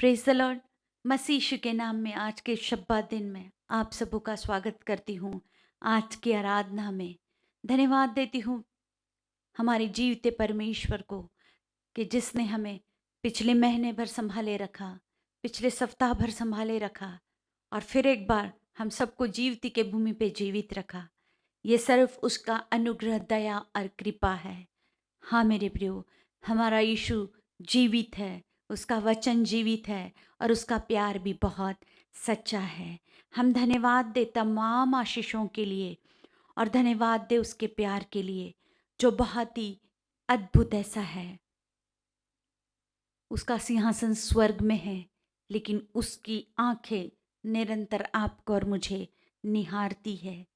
Praise the Lord. मसीह यीशु के नाम में आज के शब्बात दिन में आप सबों का स्वागत करती हूँ। आज की आराधना में धन्यवाद देती हूँ हमारे जीवते परमेश्वर को कि जिसने हमें पिछले महीने भर संभाले रखा, पिछले सप्ताह भर संभाले रखा और फिर एक बार हम सबको जीवती के भूमि पे जीवित रखा। ये सिर्फ उसका अनुग्रह, दया और कृपा है। हाँ मेरे प्रियो, हमारा यीशु जीवित है, उसका वचन जीवित है और उसका प्यार भी बहुत सच्चा है। हम धन्यवाद दे तमाम आशीषों के लिए और धन्यवाद दे उसके प्यार के लिए जो बहुत ही अद्भुत ऐसा है। उसका सिंहासन स्वर्ग में है, लेकिन उसकी आंखें निरंतर आपको और मुझे निहारती है।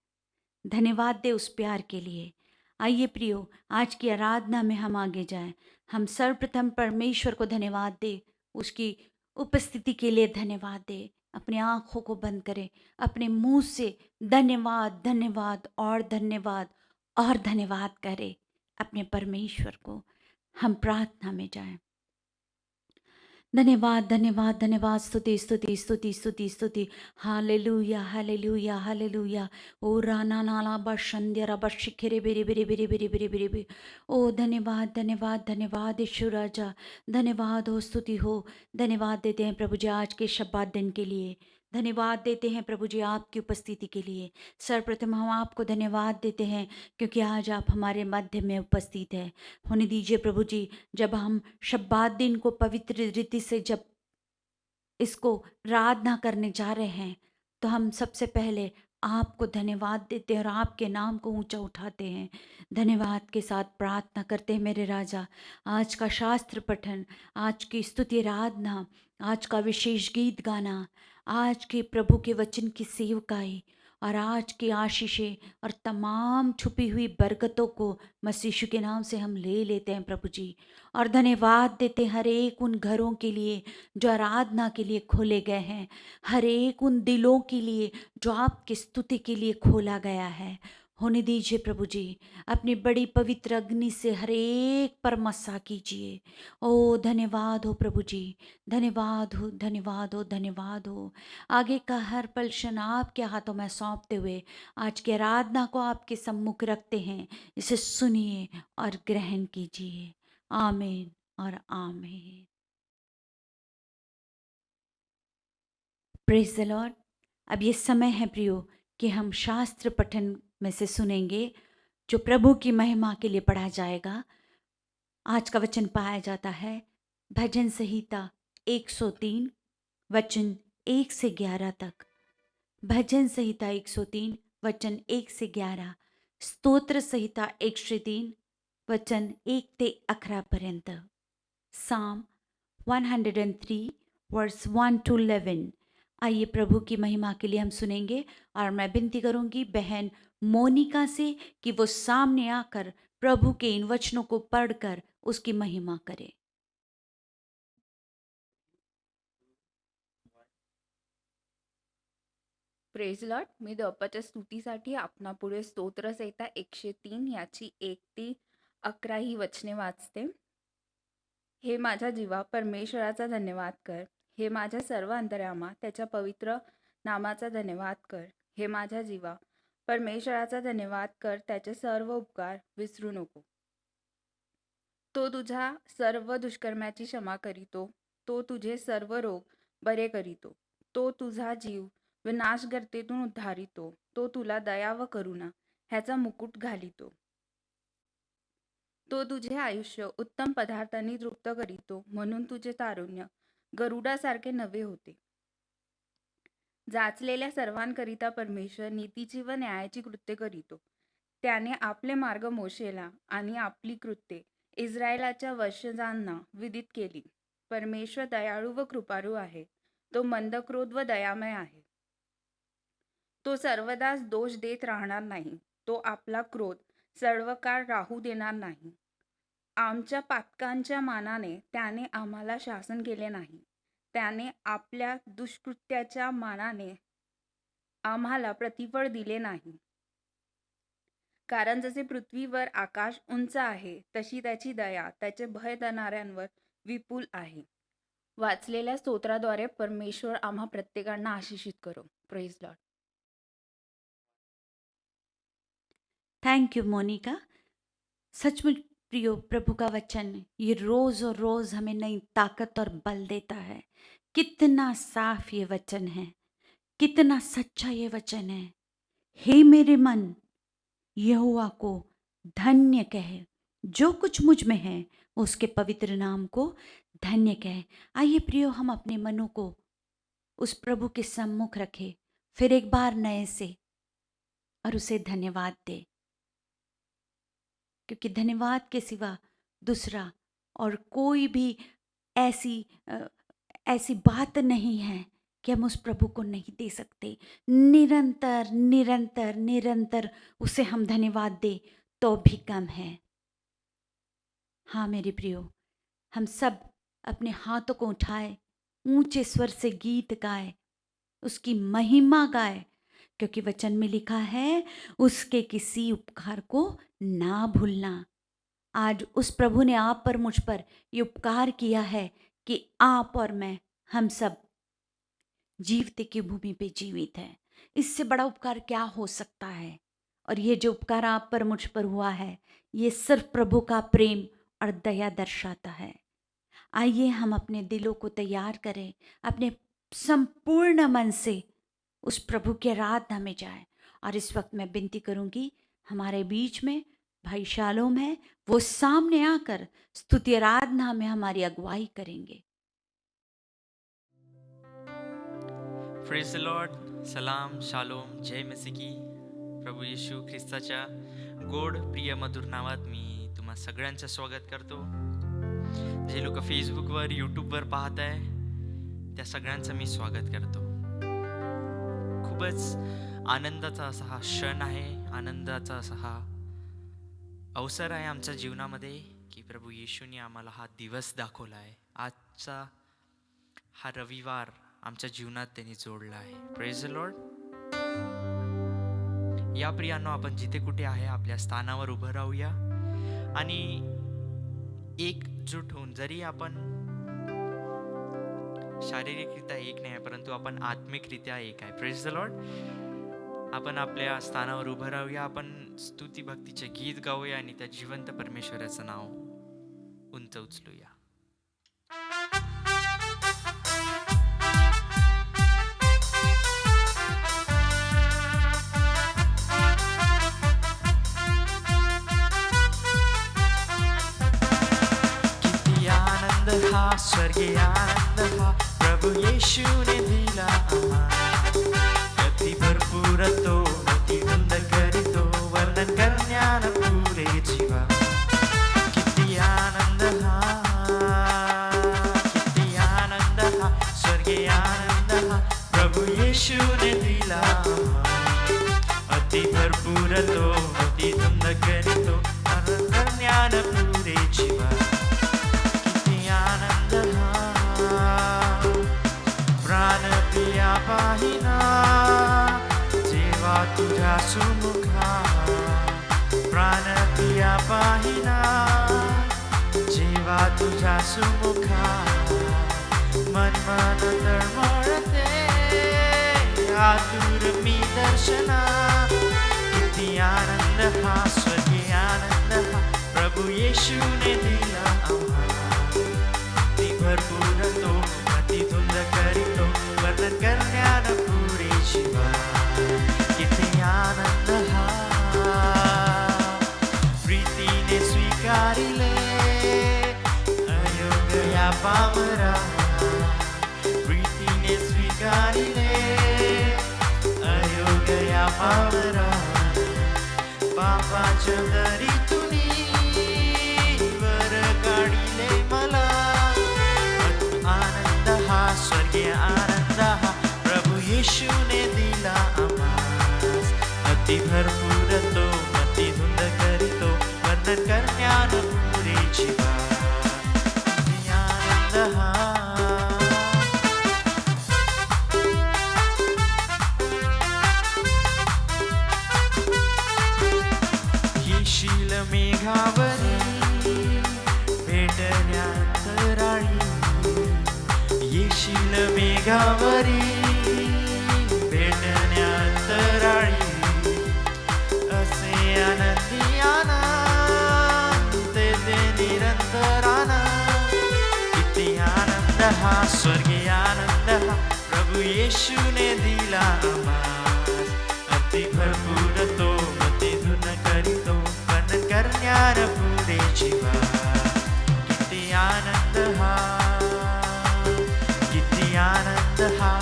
धन्यवाद दे उस प्यार के लिए। आइए प्रियो, आज की आराधना में हम आगे जाएं। हम सर्वप्रथम परमेश्वर को धन्यवाद दे, उसकी उपस्थिति के लिए धन्यवाद दे। अपनी आँखों को बंद करें, अपने मुंह से धन्यवाद धन्यवाद और धन्यवाद और धन्यवाद करें अपने परमेश्वर को। हम प्रार्थना में जाएं। धन्यवाद धन्यवाद धन्यवाद, स्तुति स्तुति स्तुति स्तुति स्तुति। Hallelujah hallelujah hallelujah. ओ राना नाला बशंद्य बशिखिरे बिरे बिरे बिरे बिरे बिरे बिरे बिरे। ओ धन्यवाद धन्यवाद धन्यवाद यीशु राजा, धन्यवाद हो, स्तुति हो। धन्यवाद देते हैं प्रभु जी आज के शब्बात दिन के लिए। धन्यवाद देते हैं प्रभु जी आपकी उपस्थिति के लिए। सर्वप्रथम हम आपको धन्यवाद देते हैं क्योंकि आज आप हमारे मध्य में उपस्थित हैं। होने दीजिए प्रभु जी, जब हम शब्बात दिन को पवित्र रीति से जब इसको आराधना करने जा रहे हैं तो हम सबसे पहले आपको धन्यवाद देते हैं और आपके नाम को ऊंचा उठाते हैं। धन्यवाद के साथ प्रार्थना करते हैं मेरे राजा। आज का शास्त्र पठन, आज की स्तुति आराधना, आज का विशेष गीत गाना, आज के प्रभु के वचन की सेवकाई और आज की आशीषें और तमाम छुपी हुई बरकतों को मसीह यीशु के नाम से हम ले लेते हैं प्रभु जी। और धन्यवाद देते हर एक उन घरों के लिए जो आराधना के लिए खोले गए हैं, हर एक उन दिलों के लिए जो आपकी स्तुति के लिए खोला गया है। होने दीजिए प्रभु जी, अपनी बड़ी पवित्र अग्नि से हर एक पर मसा कीजिए। ओ धन्यवाद हो प्रभु जी, धन्यवाद हो धन्यवाद हो धन्यवाद हो। आगे का हर पल क्षण आपके हाथों में सौंपते हुए आज की आराधना को आपके सम्मुख रखते हैं। इसे सुनिए और ग्रहण कीजिए। आमीन और आमीन। Praise the Lord. अब ये समय है प्रियो कि हम शास्त्र पठन में से सुनेंगे जो प्रभु की महिमा के लिए पढ़ा जाएगा। आज का वचन पाया जाता है भजन संहिता 103 वचन 1 से 11 तक। भजन संहिता 103 वचन 1 से 11, स्तोत्र संहिता 103 वचन 1 ते 11 पर्यंत। साम 103 वर्स 1 to 11। आइए प्रभु की महिमा के लिए हम सुनेंगे और मैं विनती करूंगी बहन मोनिका से कि वो सामने आकर प्रभु के इन वचनों को पढ़कर उसकी महिमा करे। Praise Lord. मी दपाच्या स्तुतीसाठी आपणापुढे स्तोत्रसहिता 103 याची 1 ते 11 ही वचने वाचते। हे माझ्या जीवा परमेश्वराचा धन्यवाद कर, हे माझ्या सर्व अंतर्यामा त्याच्या पवित्र नामाचा धन्यवाद कर। हे माझ्या जीवा परमेश्वराचा धन्यवाद कर, त्याचे सर्व उपकार विसरू नको। तो तुझ्या सर्व दुष्कर्माची क्षमा करीतो, तो तुझे सर्व रोग बरे करीतो, तो तुझा जीव विनाशगर्तेतून उद्धारितो, तो तुला दया व करुणा ह्याचा मुकुट घालितो, तो तुझे आयुष्य उत्तम पदार्थांनी तृप्त करीतो, म्हणून तुझे तारुण्य गरुडासारखे नवे होते। जाचलेल्या सर्वांकरिता परमेश्वर नीतीची व न्यायाची कृत्य करीतो, त्याने आपले मार्ग मोशेला आणि आपली कृत्ये इस्रायलाच्या वंशजांना विदित केली। परमेश्वर दयाळू व कृपाळू आहे, तो मंदक्रोध व दयामय आहे, तो सर्वदाच दोष देत राहणार नाही, तो आपला क्रोध सर्व काळ राहू देणार नाही। आमच्या पातकांच्या मानाने त्याने आम्हाला शासन केले नाही, त्याने आपल्या दुष्कृत्याच्या मानाने आम्हाला प्रतिफळ दिले नाही। कारण जसे पृथ्वीवर आकाश उंच आहे, तशी त्याची दया त्याचे भय देणाऱ्यांवर विपुल आहे। वाचलेल्या स्तोत्राद्वारे परमेश्वर आम्हा प्रत्येकांना आशिषित करो. Praise Lord. Thank you Monica. सचमुच प्रियो, प्रभु का वचन ये रोज और रोज हमें नई ताकत और बल देता है। कितना साफ ये वचन है, कितना सच्चा ये वचन है। हे मेरे मन, यहोवा को धन्य कहे, जो कुछ मुझ में है उसके पवित्र नाम को धन्य कहे। आइए प्रियो, हम अपने मनों को उस प्रभु के सम्मुख रखें फिर एक बार नए से, और उसे धन्यवाद दे, क्योंकि धन्यवाद के सिवा दूसरा और कोई भी ऐसी बात नहीं है कि हम उस प्रभु को नहीं दे सकते। निरंतर निरंतर निरंतर उसे हम धन्यवाद दे तो भी कम है। हाँ मेरे प्रियो, हम सब अपने हाथों को उठाए, ऊंचे स्वर से गीत गाए, उसकी महिमा गाए, क्योंकि वचन में लिखा है उसके किसी उपकार को ना भूलना। आज उस प्रभु ने आप पर, मुझ पर ये उपकार किया है कि आप और मैं, हम सब जीवते की भूमि पे जीवित हैं। इससे बड़ा उपकार क्या हो सकता है? और ये जो उपकार आप पर, मुझ पर हुआ है, ये सिर्फ प्रभु का प्रेम और दया दर्शाता है। आइए हम अपने दिलों को तैयार करें, अपने संपूर्ण मन से उस प्रभु की आराधना में जाए। और इस वक्त मैं विनती करूंगी, हमारे बीच में भाई शालोम है, वो सामने आकर स्तुति आराधना में हमारी अगुवाई करेंगे। Praise the Lord. सलाम, शालोम, जय मसीह की. प्रभू येशू ख्रिस्ताच्या गोड प्रिय मधुर नावात मी तुम्हा सगळ्यांचं स्वागत करतो. जे लोक फेसबुकवर, यूट्यूबवर पाहत आहे त्या सगळ्यांचं मी स्वागत करतो. खूपच आनंदाचा असा हा क्षण आहे, आनंदाचा असा हा अवसर आहे आमच्या जीवनामध्ये की प्रभू येशूने आम्हाला हा दिवस दाखवला आहे. आजचा हा रविवार आमच्या जीवनात त्यांनी जोडला आहे. Praise the Lord. या प्रियांनो, आपण जिथे कुठे आहे आपल्या स्थानावर उभं राहूया आणि एकजूट होऊन, जरी आपण शारीरिकरित्या एक नाही आहे परंतु आपण आत्मिकरित्या एक आहे. Praise the Lord. आपण आपल्या स्थानावर उभं राहूया, आपण स्तुती भक्तीचे गीत गाऊया आणि त्या जिवंत परमेश्वराचं नाव उंच उचलूया. हा स्वर्गीय आनंद हा प्रभु येशूने दिला आम्हाला. अति भरपूर तो अति धुंद करीतो, वर्णन करण्यान पुरे जीवा. किती आनंद हा, किती आनंद हा स्वर्गीय आनंद हा प्रभु येशूने दिला आम्हाला. अति भरपूर तो अति धुंद करीतो, वर्णन करण्यान पुरे जीवा. प्राण प्रिया पाहिना जेव्हा तुझ्या सुमुखा. प्राण प्रिया पाहिना जेव्हा तुझ्या सुमुखा. मन मन तळमळते आतुर मी दर्शना. किती आनंद हा स्वर्गीय आनंद हा प्रभु येशूने दिला आम्हाला. भरपूर तो अति धुंद करीतो, वर्णन करण्यान पुरे जीवा. किती आनंद हा प्रीतीने स्वीकारिले अयोग्य या पामरा. प्रीतीने स्वीकारिले अयोग्य या पामरा. पापाच्या दरीतुनी वर काढिले मला. आनंद हा स्वर्गीय आनंद हा प्रभु येशूने दिला आम्हाला. अति भरपूर तो अति धुंद करीतो, वर्णन करण्यान पुरे जीवा. आनंद हा येशील मेघावरी भेटण्यात राळी. येशील मेघावरी भेटण्यातराळी असे आनंदी आनंद तेथे निरंतर आनंद. किती आनंद हा स्वर्गीय आनंद हा प्रभू येशूने दिला आम्हास. अति भरपूर तो मते धुन करीतो पण करण्यार पुरे जीवा. किती आनंद हा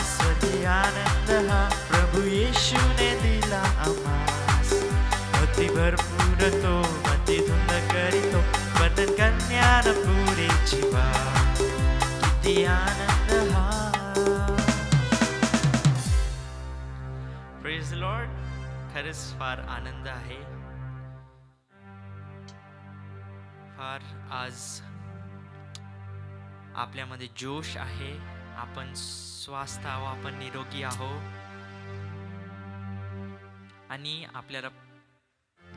स्वर्गीय आनंद हा प्रभू येशूने दिला आम्हास. अति भरपूर तो मते धुन करीतो पण करण्यार पुरे जीवा. किती आनंद हा. Praise the Lord. खरंच फार आनंद आहे. फार आज आपल्यामध्ये जोश आहे. आपण स्वस्थ आहो, आपण निरोगी आहो आणि आपल्याला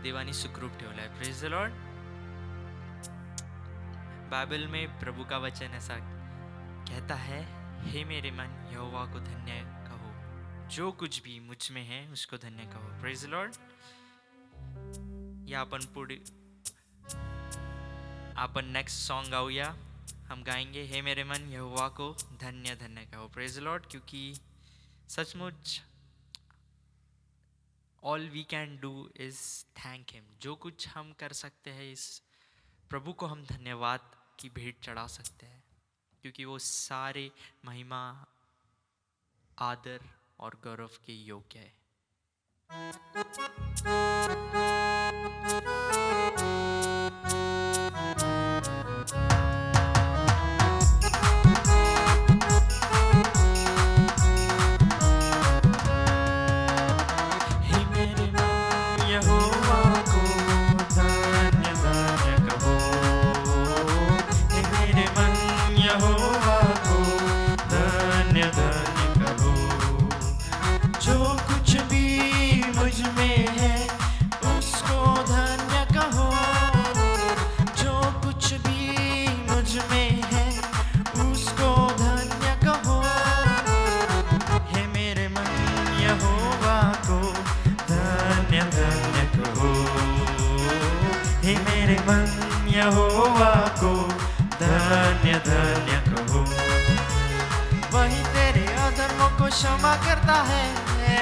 देवाने सुखरूप ठेवलाय. Praise the Lord. बाइबल में प्रभु का वचन ऐसा कहता है, हे मेरे मन यहोवा को धन्य कहो, जो कुछ भी मुझ में है उसको धन्य कहो. Praise the Lord. या आपण नेक्स्ट सॉन्ग गाऊया. हम गाएंगे, हे मेरे मन यहोवा को धन्य धन्य कहो. Praise the Lord. क्योंकि सचमुच all we can do is thank him. जो कुछ हम कर सकते हैं इस प्रभु को हम धन्यवाद की भेंट चढ़ा सकते हैं, क्योंकि वो सारे महिमा आदर और गौरव के योग्य है. यहोवा को धन्य धन्य कहो. वही तेरे अधर्मों को क्षमा करता है,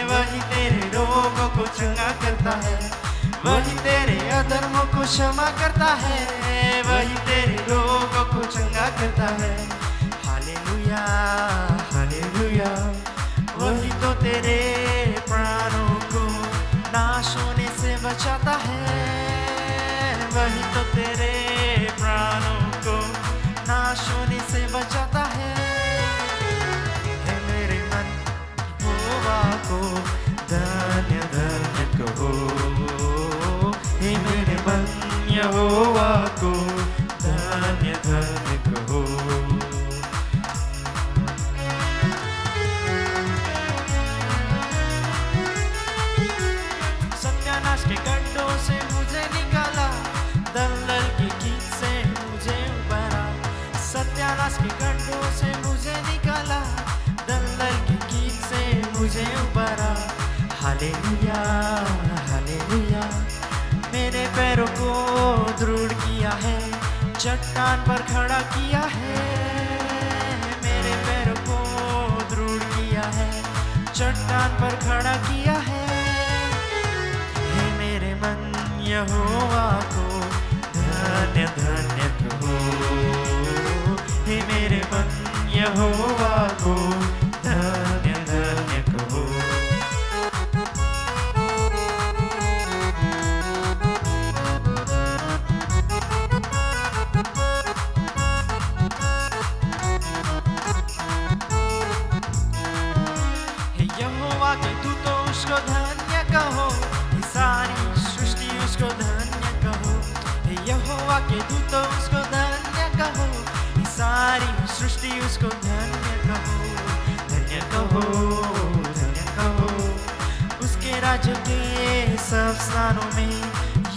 वही तेरे रोगों को चंगा करता है. वही तेरे अधर्मों को क्षमा करता है, वही तेरे रोगों को चंगा करता है. Hallelujah hallelujah. वही तो तेरे प्राणों को नाश होने से बचाता है. वही तो तेरे प्राणों को नाश होने से बचाता है. हे मेरे मन यहोवा को धन्य धन्य कहो. हे मेरे मन यहोवा को धन्य धन्य कहो. सत्यानाश के गड्ढों से मुझे निकाला, दलदल की कीच से मुझे उबारा. सत्यानाश के गड्ढों से मुझे निकाला, दलदल की कीच से मुझे उबारा. Hallelujah hallelujah. मेरे पैरों को दृढ़ किया है, चट्टान पर खड़ा किया है. मेरे पैरों को दृढ़ किया है, चट्टान पर खड़ा किया है. हे मेरे मन यहोवा को धन्य धन्य कहो. हे मेरे मन यहोवा को धन्य धन्य कहो. हे यहोवा के दूतों उसको धन्य कहो, सारी सृष्टि उसको धन्य कहो. हे यहोवा के दूतों उसको धन्य कहो, सारी सृष्टि उसको धन्य कहो. धन्य कहो धन्य कहो. उसके राज्य के सब स्थानों में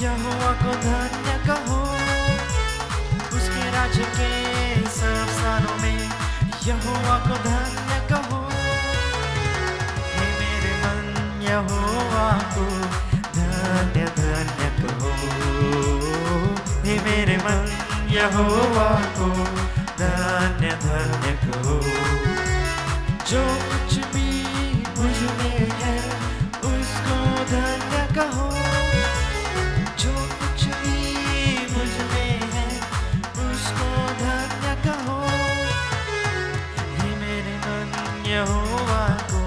यहोवा को धन्य कहो. उसके राज्य के सब स्थानों में यहोवा को धन्य कहो। हे मेरे मन यहोवा को धन्य धन्य कहो। हे मेरे मन यहोवा को धन्य धन्य कहो। जो कुछ भी मुझ में है उसको धन्य कहो। जो कुछ भी मुझ में है उसको धन्य कहो। हे मेरे मन यहोवा को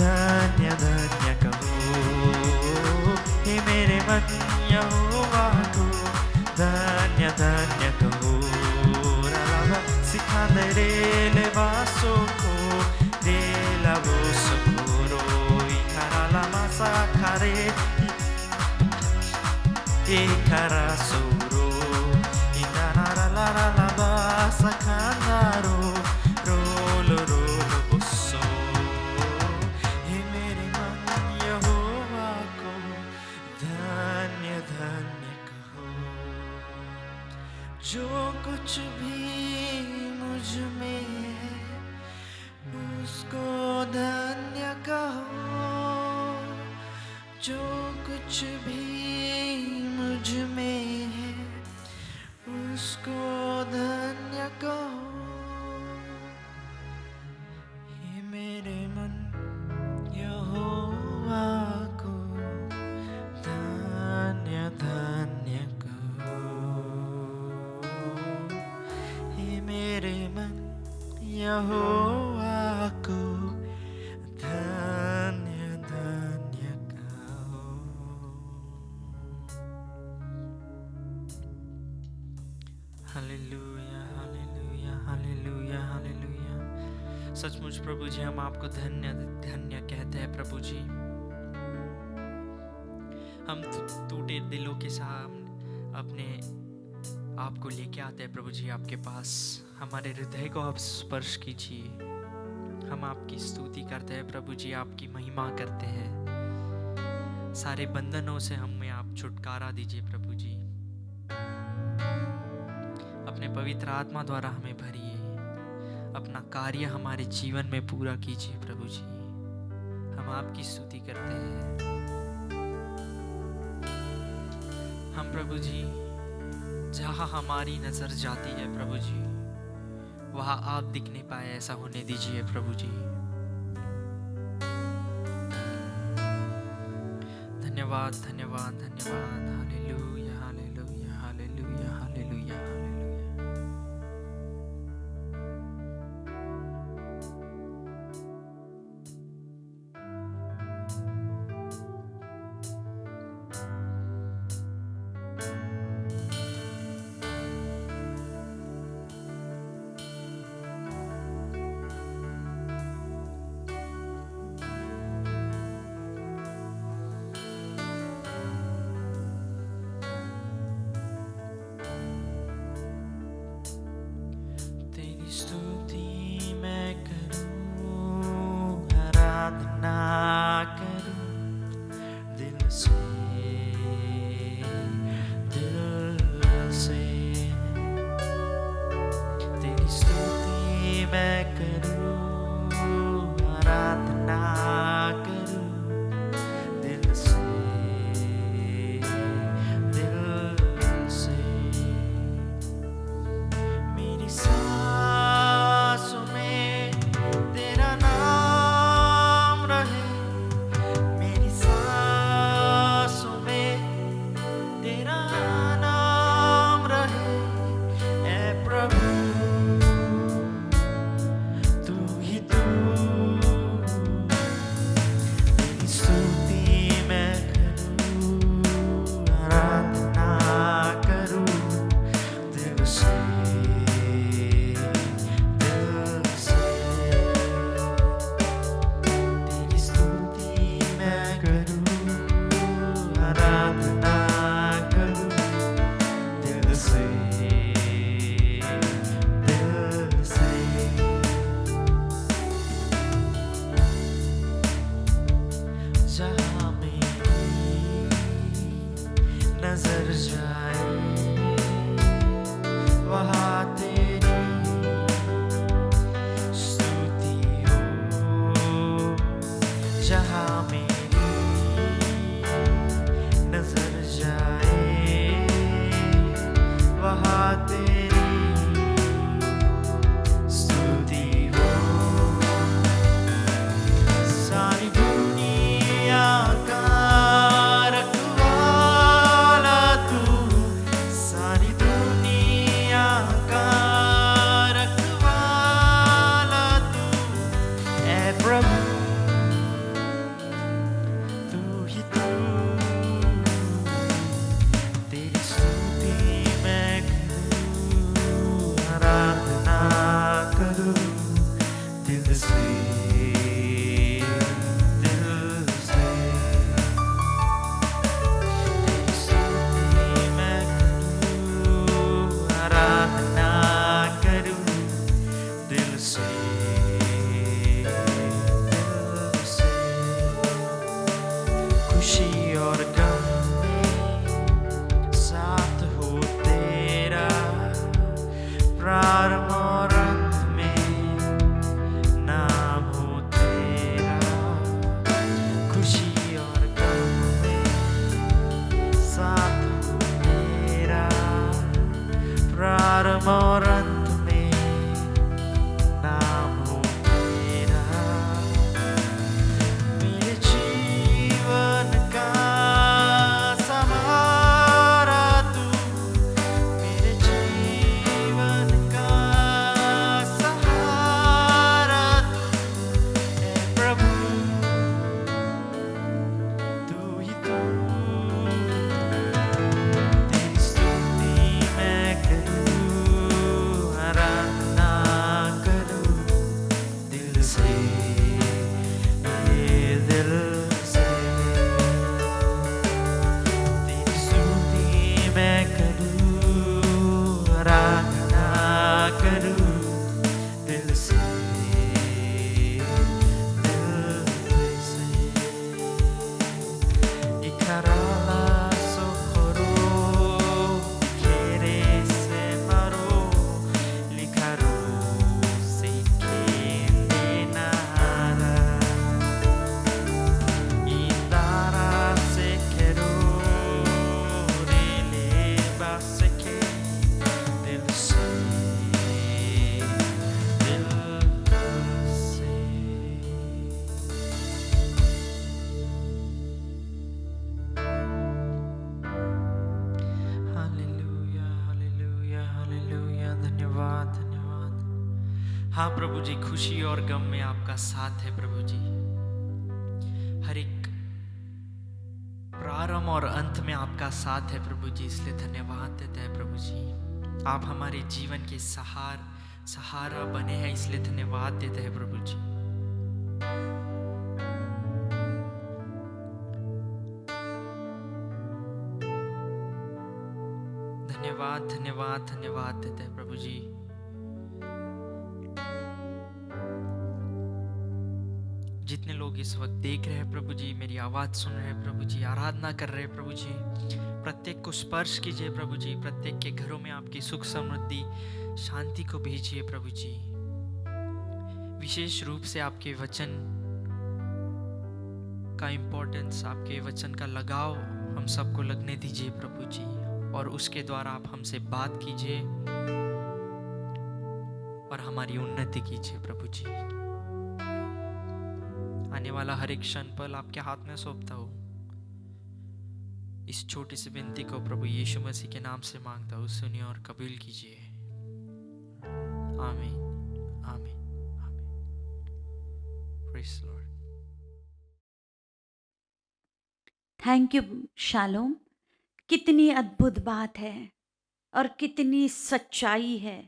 धन्य धन्य कहो। हे मेरे मन यहोवा को धन्य धन्य कहो। रलावा सिखांदे रे ले बासो को रे लावो सोरो इखारा मासा खारे इखारा सोरो इनारा ला ला ला बासा खानारो रोलो रोलो बोसो। हे मेरे मन यहोवा को धन्य धन्य कहो। जो कुछ भी मुझ में है उसको धन्य कहो। जो कुछ भी मुझ में है उसको धन्य कहो। हे मेरे मन यहोवा को धन्य धन्य कहो। हे मेरे मन यहोवा को धन्य धन्य कहो। Hallelujah hallelujah hallelujah hallelujah. सचमुच प्रभु जी हम आपको धन्य धन्य कहते हैं प्रभु जी। हम टूटे दिलों के साथ अपने आपको लेके आते हैं प्रभु जी आपके पास। हमारे हृदय को आप स्पर्श कीजिए। हम आपकी स्तुति करते हैं प्रभु जी, आपकी महिमा करते हैं। सारे बंधनों से हमें आप छुटकारा दीजिए प्रभु जी। अपने पवित्र आत्मा द्वारा हमें भरिए। अपना कार्य हमारे जीवन में पूरा कीजिए प्रभु जी। हम आपकी स्तुति करते हैं। हम प्रभु जी जहाँ हमारी नजर जाती है प्रभु जी वहाँ आप दिख नहीं पाए ऐसा होने दीजिए प्रभु जी। धन्यवाद धन्यवाद धन्यवाद। Hallelujah hallelujah hallelujah hallelujah hallelujah. जहाँ मेरी नजर जाए वहाँ तेरी स्तुति हो। सारी दुनिया का रखवाला तू, सारी दुनिया का रखवाला तू ऐ प्रभु, तू ही तू। तेरी स्तुति मैं करूं, आराधना करूं दिल से, दिल से। तेरी स्तुति मैं करूं, आराधना करूं दिल से, दिल से। खुशी और गम में साथ हो तेरा, प्रारंभ और अंत में नाम हो तेरा। खुशी और गम में साथ हो तेरा, प्रारंभ और अंत में नाम हो तेरा। मेरे जीवन का सहारा तू, मेरे जीवन का सहारा तू ऐ प्रभु, तू ही तू। तेरी स्तुति मैं करूं, आराधना करूं दिल से, दिल से। तेरी स्तुति मैं करूं, आराधना करूं दिल से, दिल से। Ikarala socorro, quiere se maro, licaro se quede nada. Indara se quero, releva se que del se, del se. Hallelujah, hallelujah, hallelujah. धन्यवाद, धन्यवाद। हाँ प्रभु जी, खुशी और गम में आपका साथ है प्रभु जी। हर एक प्रारंभ और अंत में आपका साथ है प्रभु जी, इसलिए धन्यवाद देते हैं प्रभु जी। आप हमारे जीवन के सहारा बने हैं, इसलिए धन्यवाद देते हैं प्रभु जी। धन्यवाद, धन्यवाद, धन्यवाद देते हैं प्रभु जी। जितने लोग इस वक्त देख रहे हैं प्रभु जी, मेरी आवाज सुन रहे हैं प्रभु जी, आराधना कर रहे हैं प्रभु जी, प्रत्येक को स्पर्श कीजिए प्रभु जी। प्रत्येक के घरों में आपकी सुख समृद्धि शांति को भेजिए प्रभु जी। विशेष रूप से आपके वचन का इम्पोर्टेंस, आपके वचन का लगाव हम सबको लगने दीजिए प्रभु जी, और उसके द्वारा आप हमसे बात कीजिए और हमारी उन्नति कीजिए प्रभु जी। आने वाला हर एक क्षण पल आपके हाथ में सौंपता हूँ। इस छोटी सी विनती को प्रभु यीशु मसीह के नाम से मांगता हूँ, सुनिए और कबूल कीजिए। आमीन, आमीन, आमीन। Praise the Lord. Thank you shalom. कितनी अद्भुत बात है और कितनी सच्चाई है।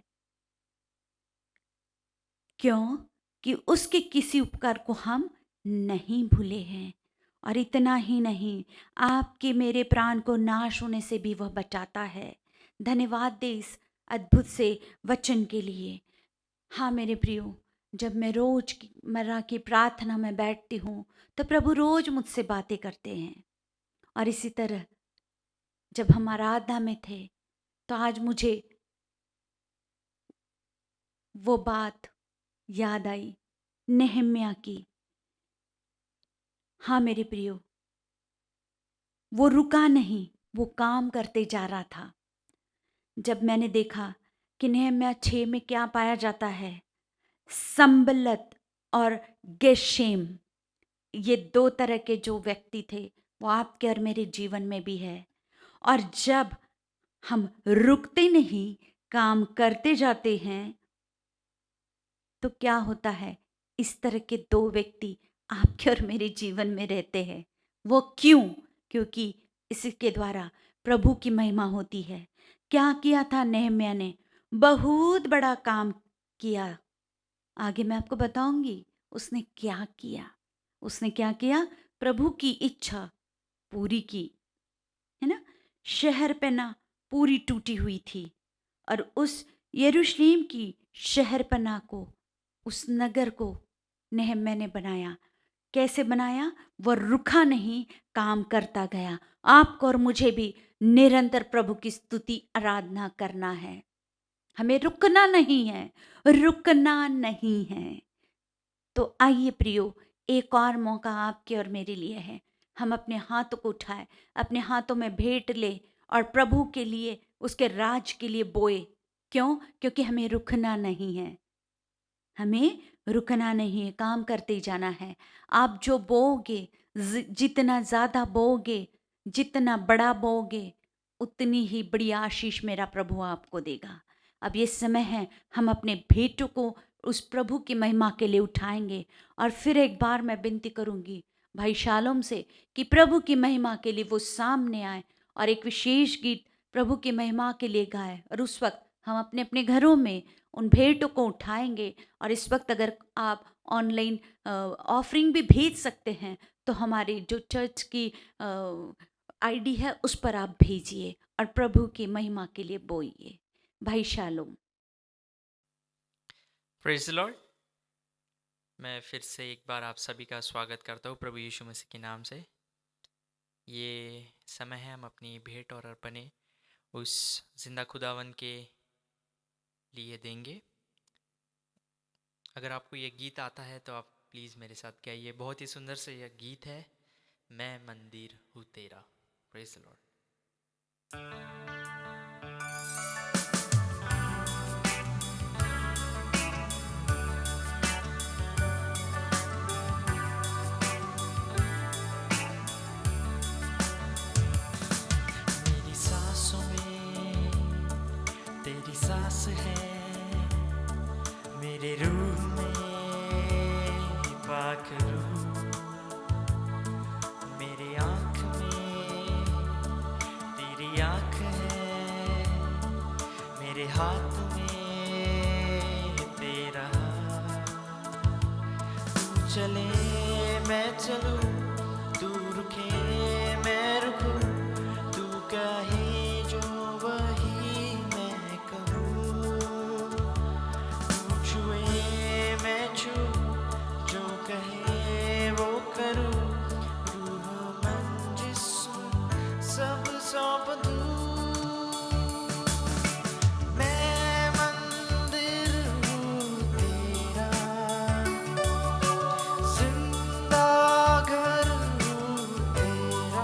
क्यों? कि उसके किसी उपकार को हम नहीं भूले हैं। और इतना ही नहीं, आपके मेरे प्राण को नाश होने से भी वह बचाता है। धन्यवाद दे इस अद्भुत से वचन के लिए। हाँ मेरे प्रियो, जब मैं रोज मर्रा की प्रार्थना में बैठती हूँ तो प्रभु रोज मुझसे बातें करते हैं। और इसी तरह जब हम आराधना में थे तो आज मुझे वो बात याद आई नेहम्याह की, हाँ मेरे प्रियो, वो रुका नहीं, वो काम करते जा रहा था। जब मैंने देखा कि नहम्याह 6 में क्या पाया जाता है, संबलत और गेशेम, ये 2 तरह के जो व्यक्ति थे, वो आपके और मेरे जीवन में भी है। और जब हम रुकते नहीं, काम करते जाते हैं, तो क्या होता है, इस तरह के 2 व्यक्ति आपके और मेरे जीवन में रहते हैं। वो क्यों? क्योंकि इसके द्वारा प्रभु की महिमा होती है। क्या किया था नहम्याह ने? बहुत बड़ा काम किया। आगे मैं आपको बताऊंगी उसने क्या किया। उसने क्या किया? प्रभु की इच्छा पूरी की, है ना। शहरपनाह पूरी टूटी हुई थी और उस यरूशलेम की शहरपनाह को, उस नगर को नहम्याह ने बनाया। कैसे बनाया? वह रुका नहीं, काम करता गया। आपको और मुझे भी निरंतर प्रभु की स्तुति आराधना करना है। हमें रुकना नहीं है, रुकना नहीं है। तो आइए प्रियो, एक और मौका आपके और मेरे लिए है। हम अपने हाथों को उठाए, अपने हाथों में भेंट ले और प्रभु के लिए, उसके राज के लिए बोए। क्यों? क्योंकि हमें रुकना नहीं है। हमें रुकना नहीं है, काम करते जाना है। आप जो बोओगे, जितना ज़्यादा बोओगे, जितना बड़ा बोओगे, उतनी ही बड़ी आशीष मेरा प्रभु आपको देगा। अब ये समय है, हम अपने भेंटों को उस प्रभु की महिमा के लिए उठाएंगे। और फिर एक बार मैं विनती करूंगी भाई शालोम से कि प्रभु की महिमा के लिए वो सामने आए और एक विशेष गीत प्रभु की महिमा के लिए गाए। और उस वक्त हम अपने अपने घरों में उन भेंटों को उठाएंगे। और इस वक्त अगर आप ऑनलाइन ऑफरिंग भी भेज सकते हैं, तो हमारी जो चर्च की आईडी है उस पर आप भेजिए और प्रभु की महिमा के लिए बोइए। भाई शालोम। Praise Lord. मैं फिर से एक बार आप सभी का स्वागत करता हूँ प्रभु यीशु मसीह के नाम से। ये समय है हम अपनी भेंट और अर्पणे उस जिंदा खुदावन के लिए देंगे। अगर आपको ये गीत आता है तो आप प्लीज़ मेरे साथ गाइए। बहुत ही सुंदर से यह गीत है, मैं मंदिर हूँ तेरा। Praise the Lord. मेरी सांसों में तेरी सांस है, मेरे रूह में पाक रूह, मेरी आँख में तेरी आँख है, मेरे हाथ में तेरा हाथ। तू चले मैं चलूं, तू रुके मैं रुकूं, तू कहे जो वही मैं कहूँ। तू छुए मैं छूं, जो कहे वो करूँ, रूह मन जिस्म सब सौंप दूँ। मैं मंदिर हूँ तेरा, जिंदा घर हूँ तेरा,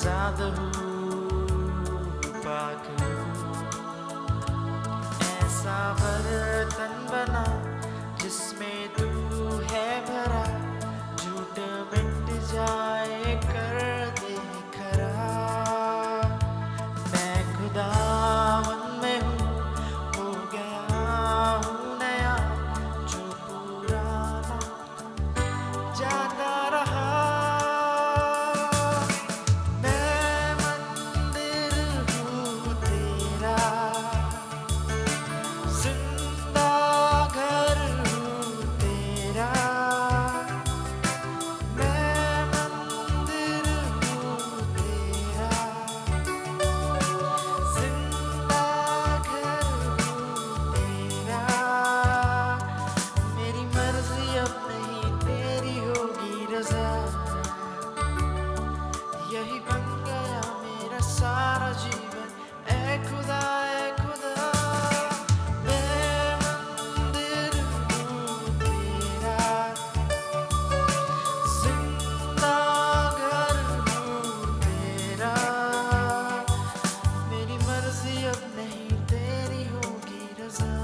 आजाद हूँ पाक ऐसा बर्तन बना जिसमें तू है भरा, झूठ मिट जाए कर दे खरा। मैं खुदावन में हूँ, हो गया हूँ नया, जो पुराना जाता रहा। मैं मंदिर हूँ तेरा, जिंदा घर हूँ तेरा। मैं मंदिर हूँ तेरा, जिंदा घर हूँ तेरा। मेरी मर्जी अब नहीं तेरी होगी रजा, यही बन गया मेरा सारा जीवन। ऐ खुदा ऐ खुदा, मैं मंदिर हूँ तेरा, जिंदा घर हूँ तेरा। मेरी मर्जी अब नहीं तेरी होगी रजा,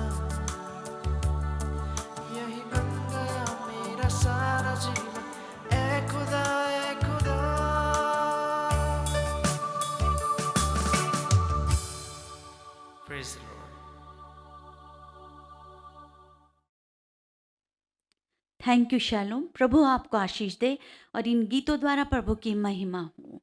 यही बन गया मेरा सारा जीवन। ऐ खुदा ऐ खुदा। Praise the Lord. Thank you शालोम। प्रभु आपको आशीष दे और इन गीतों द्वारा प्रभु की महिमा हो।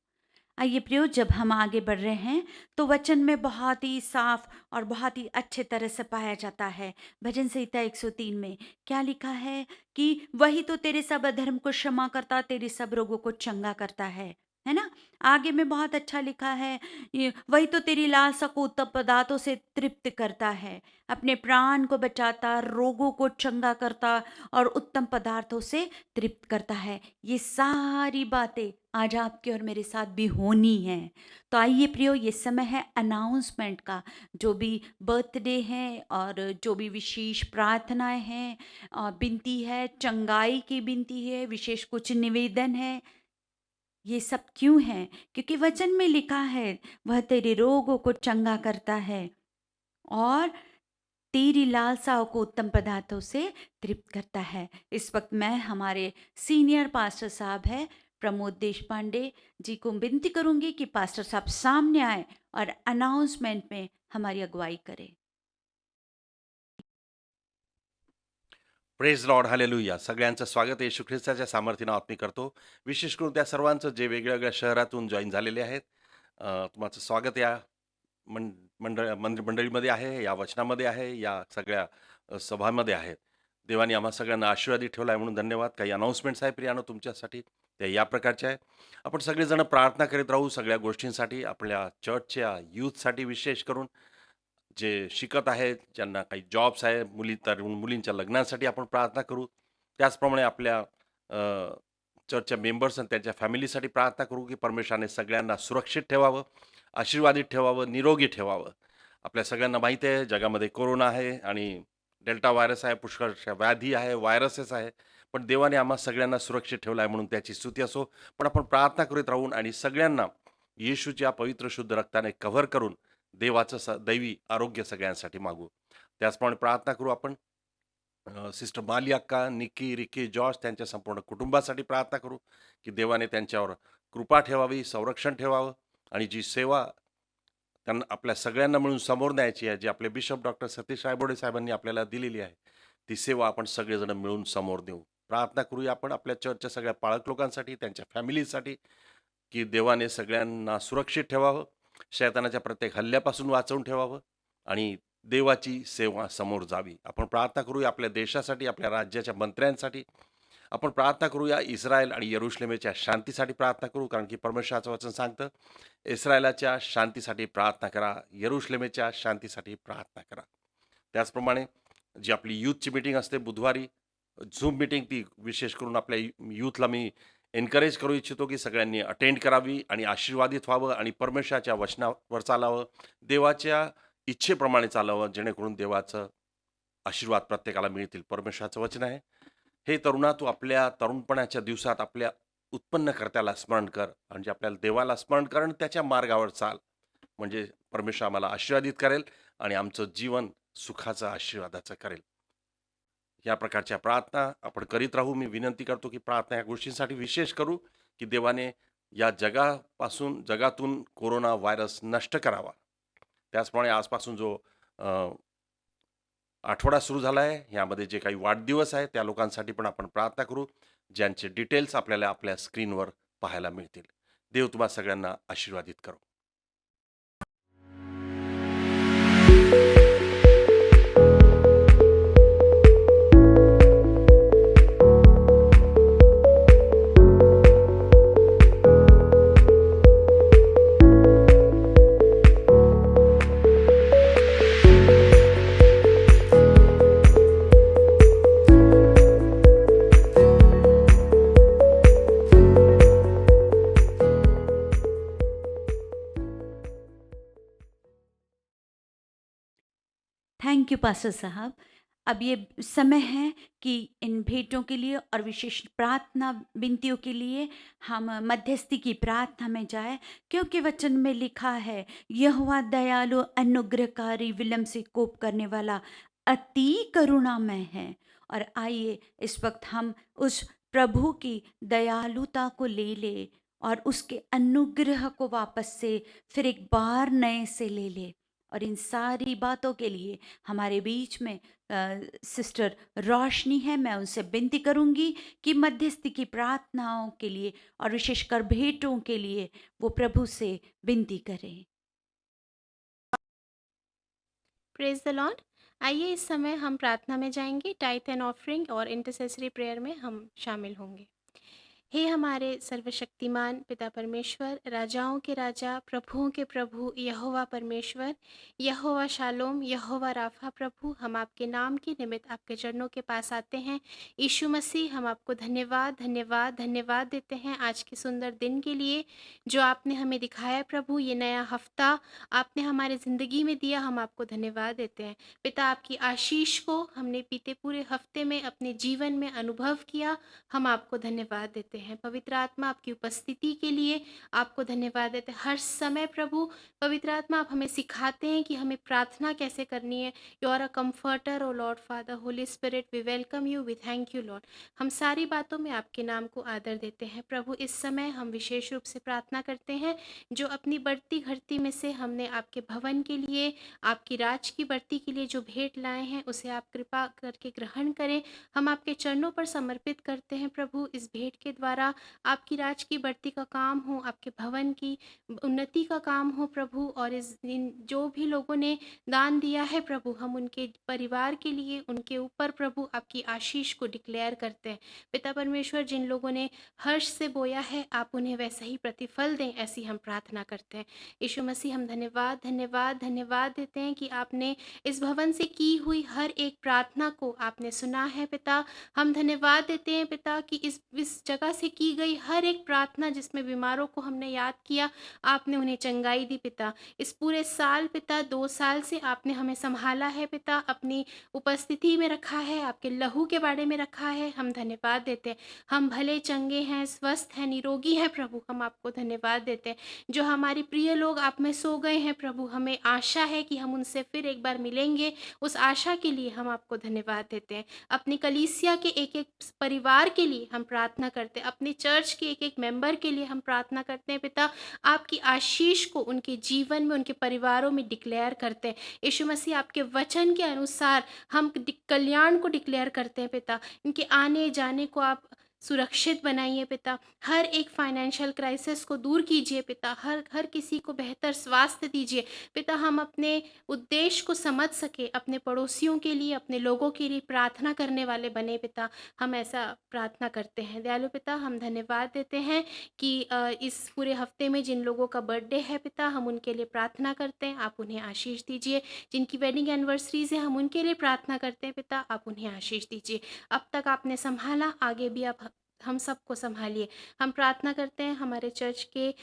आइए प्रियो, जब हम आगे बढ़ रहे हैं तो वचन में बहुत ही साफ और बहुत ही अच्छे तरह से पाया जाता है। भजन संहिता 103 में क्या लिखा है कि वही तो तेरे सब अधर्म को क्षमा करता, तेरे सब रोगों को चंगा करता है ना। आगे में बहुत अच्छा लिखा है, वही तो तेरी लालसा को उत्तम पदार्थों से तृप्त करता है, अपने प्राण को बचाता, रोगों को चंगा करता और उत्तम पदार्थों से तृप्त करता है। ये सारी बातें आज आपके और मेरे साथ भी होनी है। तो आइए प्रियो, ये समय है अनाउंसमेंट का। जो भी बर्थडे है और जो भी विशेष प्रार्थनाएं हैं, विनती है, चंगाई की विनती है, विशेष कुछ निवेदन है, ये सब क्यों है? क्योंकि वचन में लिखा है वह तेरे रोगों को चंगा करता है और तेरी लालसाओं को उत्तम पदार्थों से तृप्त करता है। इस वक्त मैं हमारे सीनियर पास्टर साहब है प्रमोद देश पांडे जी को विनती करूंगी कि पास्टर साहब सामने आए और अनाउंसमेंट में हमारी अगुवाई करें। Praise Lord, hallelujah. सगळ्यांचं स्वागत येशू ख्रिस्ताच्या सामर्थ्यानं आत्मी करतो. विशेष करून त्या सर्वांचं जे वेगळ्या शहरातून जॉईन झालेले आहेत, तुमचं स्वागत या मंडळीमध्ये आहे, या वचनामध्ये आहे, या सगळ्या सभांमध्ये आहेत. देवाने आम्हा सगळ्यांना आशीर्वादी ठेवला आहे म्हणून धन्यवाद. काही अनाउन्समेंट्स आहे प्रियानो तुमच्यासाठी, त्या या प्रकारच्या आहे. आपण सगळेजण प्रार्थना करीत राहू सगळ्या गोष्टींसाठी, आपल्या चर्चच्या यूथसाठी विशेष करून, जे शिकत आहेत, ज्यांना काही जॉब्स आहे, तरुण मुलींच्या लग्नांसाठी आपण प्रार्थना करू. त्याचप्रमाणे आपल्या चर्चच्या मेंबर्स आणि त्यांच्या फॅमिलीसाठी प्रार्थना करू की परमेश्वराने सगळ्यांना सुरक्षित ठेवावं, आशीर्वादित ठेवावं, निरोगी ठेवावं. आपल्या सगळ्यांना माहिती आहे जगामध्ये कोरोना आहे आणि डेल्टा व्हायरस आहे, पुष्कळशा व्याधी आहे, व्हायरसेस आहे. पण देवाने आम्हा सगळ्यांना सुरक्षित ठेवलं आहे म्हणून त्याची स्तुती असो. पण आपण प्रार्थना करीत राहून आणि सगळ्यांना येशूच्या पवित्र शुद्ध रक्ताने कव्हर करून देवाचं दैवी आरोग्य सगळ्यांसाठी मागू. त्याचप्रमाणे प्रार्थना करू आपण सिस्टर माली अक्का, निक्की, रिकी, जॉर्ज त्यांच्या संपूर्ण कुटुंबासाठी प्रार्थना करू की देवाने त्यांच्यावर कृपा ठेवावी, संरक्षण ठेवावं आणि जी सेवा त्यांना आपल्या सगळ्यांना मिळून समोर न्यायची आहे, जी आपले बिशप डॉक्टर सतीश रायबोडे साहेबांनी आपल्याला दिलेली आहे, ती सेवा आपण सगळेजण मिळून समोर नेऊ. प्रार्थना करूया आपण आपल्या चर्चच्या सगळ्या पाळक लोकांसाठी, त्यांच्या फॅमिलीसाठी की देवाने सगळ्यांना सुरक्षित ठेवावं, शैतानाच्या प्रत्येक हल्ल्यापासून वाचवून ठेवावं आणि देवाची सेवा समोर जावी. आपण प्रार्थना करूया आपल्या देशासाठी, आपल्या राज्याच्या मंत्र्यांसाठी. आपण प्रार्थना करूया इस्रायल आणि यरुशलेमेच्या शांतीसाठी प्रार्थना करू, कारण की परमेश्वराचं वचन सांगतं इस्रायलाच्या शांतीसाठी प्रार्थना करा, यरुशलेमेच्या शांतीसाठी प्रार्थना करा. त्याचप्रमाणे जी आपली यूथची मीटिंग असते बुधवारी, झूम मीटिंग, ती विशेष करून आपल्या यूथला मी एनकरेज करू इच्छितो की सगळ्यांनी अटेंड करावी आणि आशीर्वादित व्हावं आणि परमेश्वराच्या वचनावर चालावं, देवाच्या इच्छेप्रमाणे चालावं, जेणेकरून देवाचं आशीर्वाद प्रत्येकाला मिळतील. परमेश्वराचं वचन आहे, हे तरुणा, तू आपल्या तरुणपणाच्या दिवसात आपल्या उत्पन्नकर्त्याला स्मरण कर, म्हणजे आपल्याला देवाला स्मरण कर आणि त्याच्या मार्गावर चाल. म्हणजे परमेश्वर आम्हाला आशीर्वादित करेल आणि आमचं जीवन सुखाचं आशीर्वादाचं करेल. या प्रकारच्या प्रार्थना आपण करीत राहू. मी विनंती करतो की प्रार्थना या गोष्टींसाठी विशेष करू की देवाने या जगातून कोरोना व्हायरस नष्ट करावा. त्याचप्रमाणे आजपासून जो अ, आठवडा सुरू झाला आहे, यामध्ये जे काही वाढदिवस आहे त्या लोकांसाठी पण आपण प्रार्थना करू, ज्यांचे डिटेल्स आपल्याला आपल्या स्क्रीनवर पाहायला मिळतील. देव तुम्हा सगळ्यांना आशीर्वादित करो. थैंक यू पास्टर साहब। अब ये समय है कि इन भेंटों के लिए और विशेष प्रार्थना विनतियों के लिए हम मध्यस्थी की प्रार्थना में जाए, क्योंकि वचन में लिखा है, यहोवा दयालु अनुग्रहकारी विलम्ब से कोप करने वाला अति करुणामय है। और आइए इस वक्त हम उस प्रभु की दयालुता को ले ले और उसके अनुग्रह को वापस से फिर एक बार नए से ले ले। और इन सारी बातों के लिए हमारे बीच में सिस्टर रोशनी है, मैं उनसे विनती करूंगी कि मध्यस्थी की प्रार्थनाओं के लिए और विशेषकर भेंटों के लिए वो प्रभु से विनती करें। Praise the Lord. आइए इस समय हम प्रार्थना में जाएंगे। टाइथ एंड ऑफरिंग और इंटरसेसरी प्रेयर में हम शामिल होंगे। हे हमारे सर्वशक्तिमान पिता परमेश्वर, राजाओं के राजा, प्रभुओं के प्रभु, यहोवा परमेश्वर, यहोवा शालोम, यहोवा राफा प्रभु, हम आपके नाम के निमित्त आपके चरणों के पास आते हैं। यीशु मसीह, हम आपको धन्यवाद धन्यवाद धन्यवाद देते हैं आज के सुंदर दिन के लिए जो आपने हमें दिखाया। प्रभु, ये नया हफ्ता आपने हमारे ज़िंदगी में दिया, हम आपको धन्यवाद देते हैं। पिता, आपकी आशीष को हमने बीते पूरे हफ्ते में अपने जीवन में अनुभव किया, हम आपको धन्यवाद देते हैं। पवित्र आत्मा, आपकी उपस्थिति के लिए आपको धन्यवाद देते हैं। हर समय प्रभु पवित्र आत्मा, आप हमें सिखाते हैं कि हमें प्रार्थना कैसे करनी है। You are a comforter, O Lord Father, Holy Spirit, we welcome you, we thank you Lord. हम सारी बातों में आपके नाम को आदर देते हैं। प्रभु, इस समय हम विशेष रूप से प्रार्थना करते हैं जो अपनी बढ़ती घटती में से हमने आपके भवन के लिए, आपकी राज की बढ़ती के लिए जो भेंट लाए हैं, उसे आप कृपा करके ग्रहण करें। हम आपके चरणों पर समर्पित करते हैं प्रभु। इस भेंट के द्वारा आपकी राज की बढ़ती का काम हो, आपके भवन की उन्नति का काम हो प्रभु। और इस दिन जो भी लोगों ने दान दिया है प्रभु, हम उनके परिवार के लिए, उनके ऊपर प्रभु आपकी आशीष को डिक्लेयर करते हैं। पिता परमेश्वर, जिन लोगों ने हर्ष से बोया है, आप उन्हें वैसा ही प्रतिफल दें, ऐसी हम प्रार्थना करते हैं। यीशु मसीह, हम धन्यवाद धन्यवाद धन्यवाद देते हैं कि आपने इस भवन से की हुई हर एक प्रार्थना को आपने सुना है। पिता, हम धन्यवाद देते हैं पिता कि इस जगह से की गई हर एक प्रार्थना जिसमें बीमारों को हमने याद किया, आपने उन्हें चंगाई दी। पिता, इस पूरे साल पिता 2 साल से आपने हमें संभाला है पिता, अपनी उपस्थिति में रखा है, आपके लहू के बारे में रखा है। हम धन्यवाद देते हैं। हम भले चंगे हैं, स्वस्थ हैं, निरोगी हैं प्रभु, हम आपको धन्यवाद देते हैं। जो हमारे प्रिय लोग आप में सो गए हैं प्रभु, हमें आशा है कि हम उनसे फिर एक बार मिलेंगे। उस आशा के लिए हम आपको धन्यवाद देते हैं। अपनी कलीसिया के एक एक परिवार के लिए हम प्रार्थना करते हैं, अपने चर्च के एक एक मेंबर के लिए हम प्रार्थना करते हैं पिता। आपकी आशीष को उनके जीवन में, उनके परिवारों में डिक्लेयर करते हैं। यीशु मसीह, आपके वचन के अनुसार हम कल्याण को डिक्लेयर करते हैं पिता। इनके आने जाने को आप सुरक्षित बनाइए पिता। हर एक फाइनेंशियल क्राइसिस को दूर कीजिए पिता। हर किसी को बेहतर स्वास्थ्य दीजिए पिता। हम अपने उद्देश्य को समझ सके, अपने पड़ोसियों के लिए, अपने लोगों के लिए प्रार्थना करने वाले बने पिता। हम ऐसा प्रार्थना करते हैं। दयालु पिता, हम धन्यवाद देते हैं कि इस पूरे हफ्ते में जिन लोगों का बर्थडे है पिता, हम उनके लिए प्रार्थना करते हैं, आप उन्हें आशीष दीजिए। जिनकी वेडिंग एनिवर्सरीज है, हम उनके लिए प्रार्थना करते हैं पिता, आप उन्हें आशीष दीजिए। अब तक आपने संभाला, आगे भी आप हम सबको संभालिए। हम प्रार्थना करते हैं हमारे चर्च के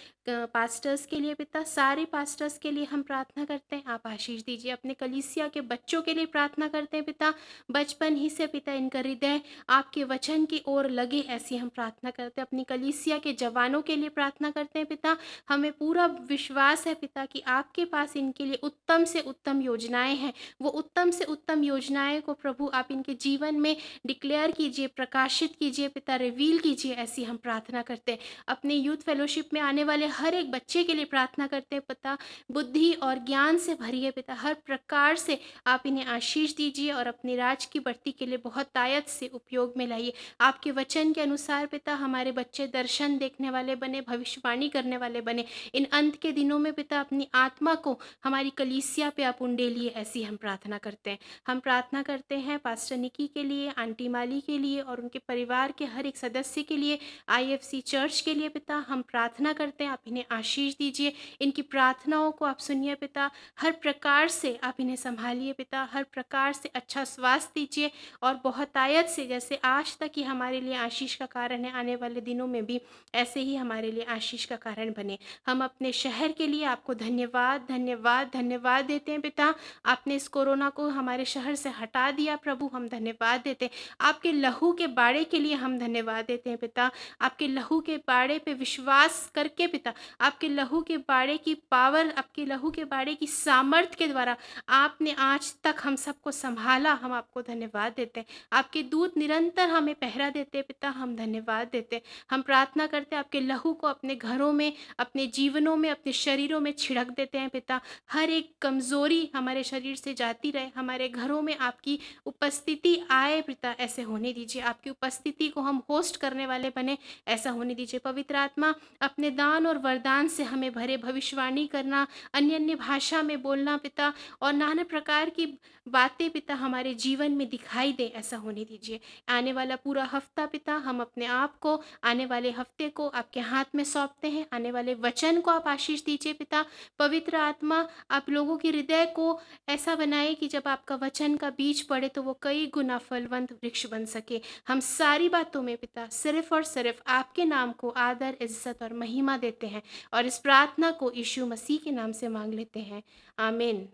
पास्टर्स के लिए पिता, सारे पास्टर्स के लिए हम प्रार्थना करते हैं, आप आशीष दीजिए। अपने कलीसिया के बच्चों के लिए प्रार्थना करते हैं पिता, बचपन ही से पिता इनका हृदय आपके वचन की ओर लगे, ऐसी हम प्रार्थना करते हैं। अपनी कलीसिया के जवानों के लिए प्रार्थना करते हैं पिता, हमें पूरा विश्वास है पिता कि आपके पास इनके लिए उत्तम से उत्तम योजनाएं हैं। वो उत्तम से उत्तम योजनाएं को प्रभु आप इनके जीवन में डिक्लेयर कीजिए, प्रकाशित कीजिए पिता, रिवील कीजिए, ऐसी हम प्रार्थना करते हैं। अपने यूथ फेलोशिप में आने वाले हर एक बच्चे के लिए प्रार्थना करते हैं पिता, बुद्धि और ज्ञान से भरिए पिता, हर प्रकार से आप इन्हें आशीष दीजिए और अपने राज की बढ़ती के लिए बहुत तायत से उपयोग में लाइए। आपके वचन के अनुसार पिता हमारे बच्चे दर्शन देखने वाले बने, भविष्यवाणी करने वाले बने। इन अंत के दिनों में पिता अपनी आत्मा को हमारी कलीसिया पे आप उंडेलिए, ऐसी हम प्रार्थना करते हैं। हम प्रार्थना करते हैं पास्टर निकी के लिए, आंटी माली के लिए और उनके परिवार के हर एक सदस्य के लिए, IFC चर्च के लिए पिता हम प्रार्थना करते हैं, आप इन्हें आशीष दीजिए, इनकी प्रार्थनाओं को आप सुनिए पिता, हर प्रकार से आप इन्हें संभालिए पिता, हर प्रकार से अच्छा स्वास्थ्य दीजिए और बहुत आयत से जैसे आज तक ही हमारे लिए आशीष का कारण है, आने वाले दिनों में भी ऐसे ही हमारे लिए आशीष का कारण बने। हम अपने शहर के लिए आपको धन्यवाद धन्यवाद धन्यवाद देते हैं पिता, आपने इस कोरोना को हमारे शहर से हटा दिया प्रभु, हम धन्यवाद देते हैं। आपके लहू के बाड़े के लिए हम धन्यवाद देते हैं पिता, आपके लहू के बाड़े पे विश्वास करके पिता, आपके लहू के बाड़े की पावर, आपके लहू के बाड़े की सामर्थ के द्वारा आपने आज तक हम सबको संभाला, हम आपको धन्यवाद देते हैं। आपके दूत निरंतर हमें पहरा देते हैं पिता, हम धन्यवाद देते हैं। हम प्रार्थना करते हैं आपके लहू को अपने घरों में, अपने जीवनों में, अपने शरीरों में छिड़क देते हैं पिता, हर एक कमज़ोरी हमारे शरीर से जाती रहे, हमारे घरों में आपकी उपस्थिति आए पिता, ऐसे होने दीजिए। आपकी उपस्थिति को हम होस्ट करने वाले बने, ऐसा होने दीजिए। पवित्र आत्मा अपने दान और वरदान से हमें भरे, भविष्यवाणी करना, अन्य अन्य भाषा में बोलना पिता और नाना प्रकार की बातें पिता हमारे जीवन में दिखाई दे, ऐसा होने दीजिए। आने वाला पूरा हफ्ता पिता हम अपने आप को, आने वाले हफ्ते को आपके हाथ में सौंपते हैं, आने वाले वचन को आप आशीष दीजिए पिता। पवित्र आत्मा आप लोगों के हृदय को ऐसा बनाए कि जब आपका वचन का बीज पड़े तो वो कई गुना फलवंत वृक्ष बन सके। हम सारी बातों में पिता सिर्फ और सिर्फ आपके नाम को आदर, इज्जत और महिमा देते हैं और इस प्रार्थना को यीशु मसीह के नाम से मांग लेते हैं, आमीन।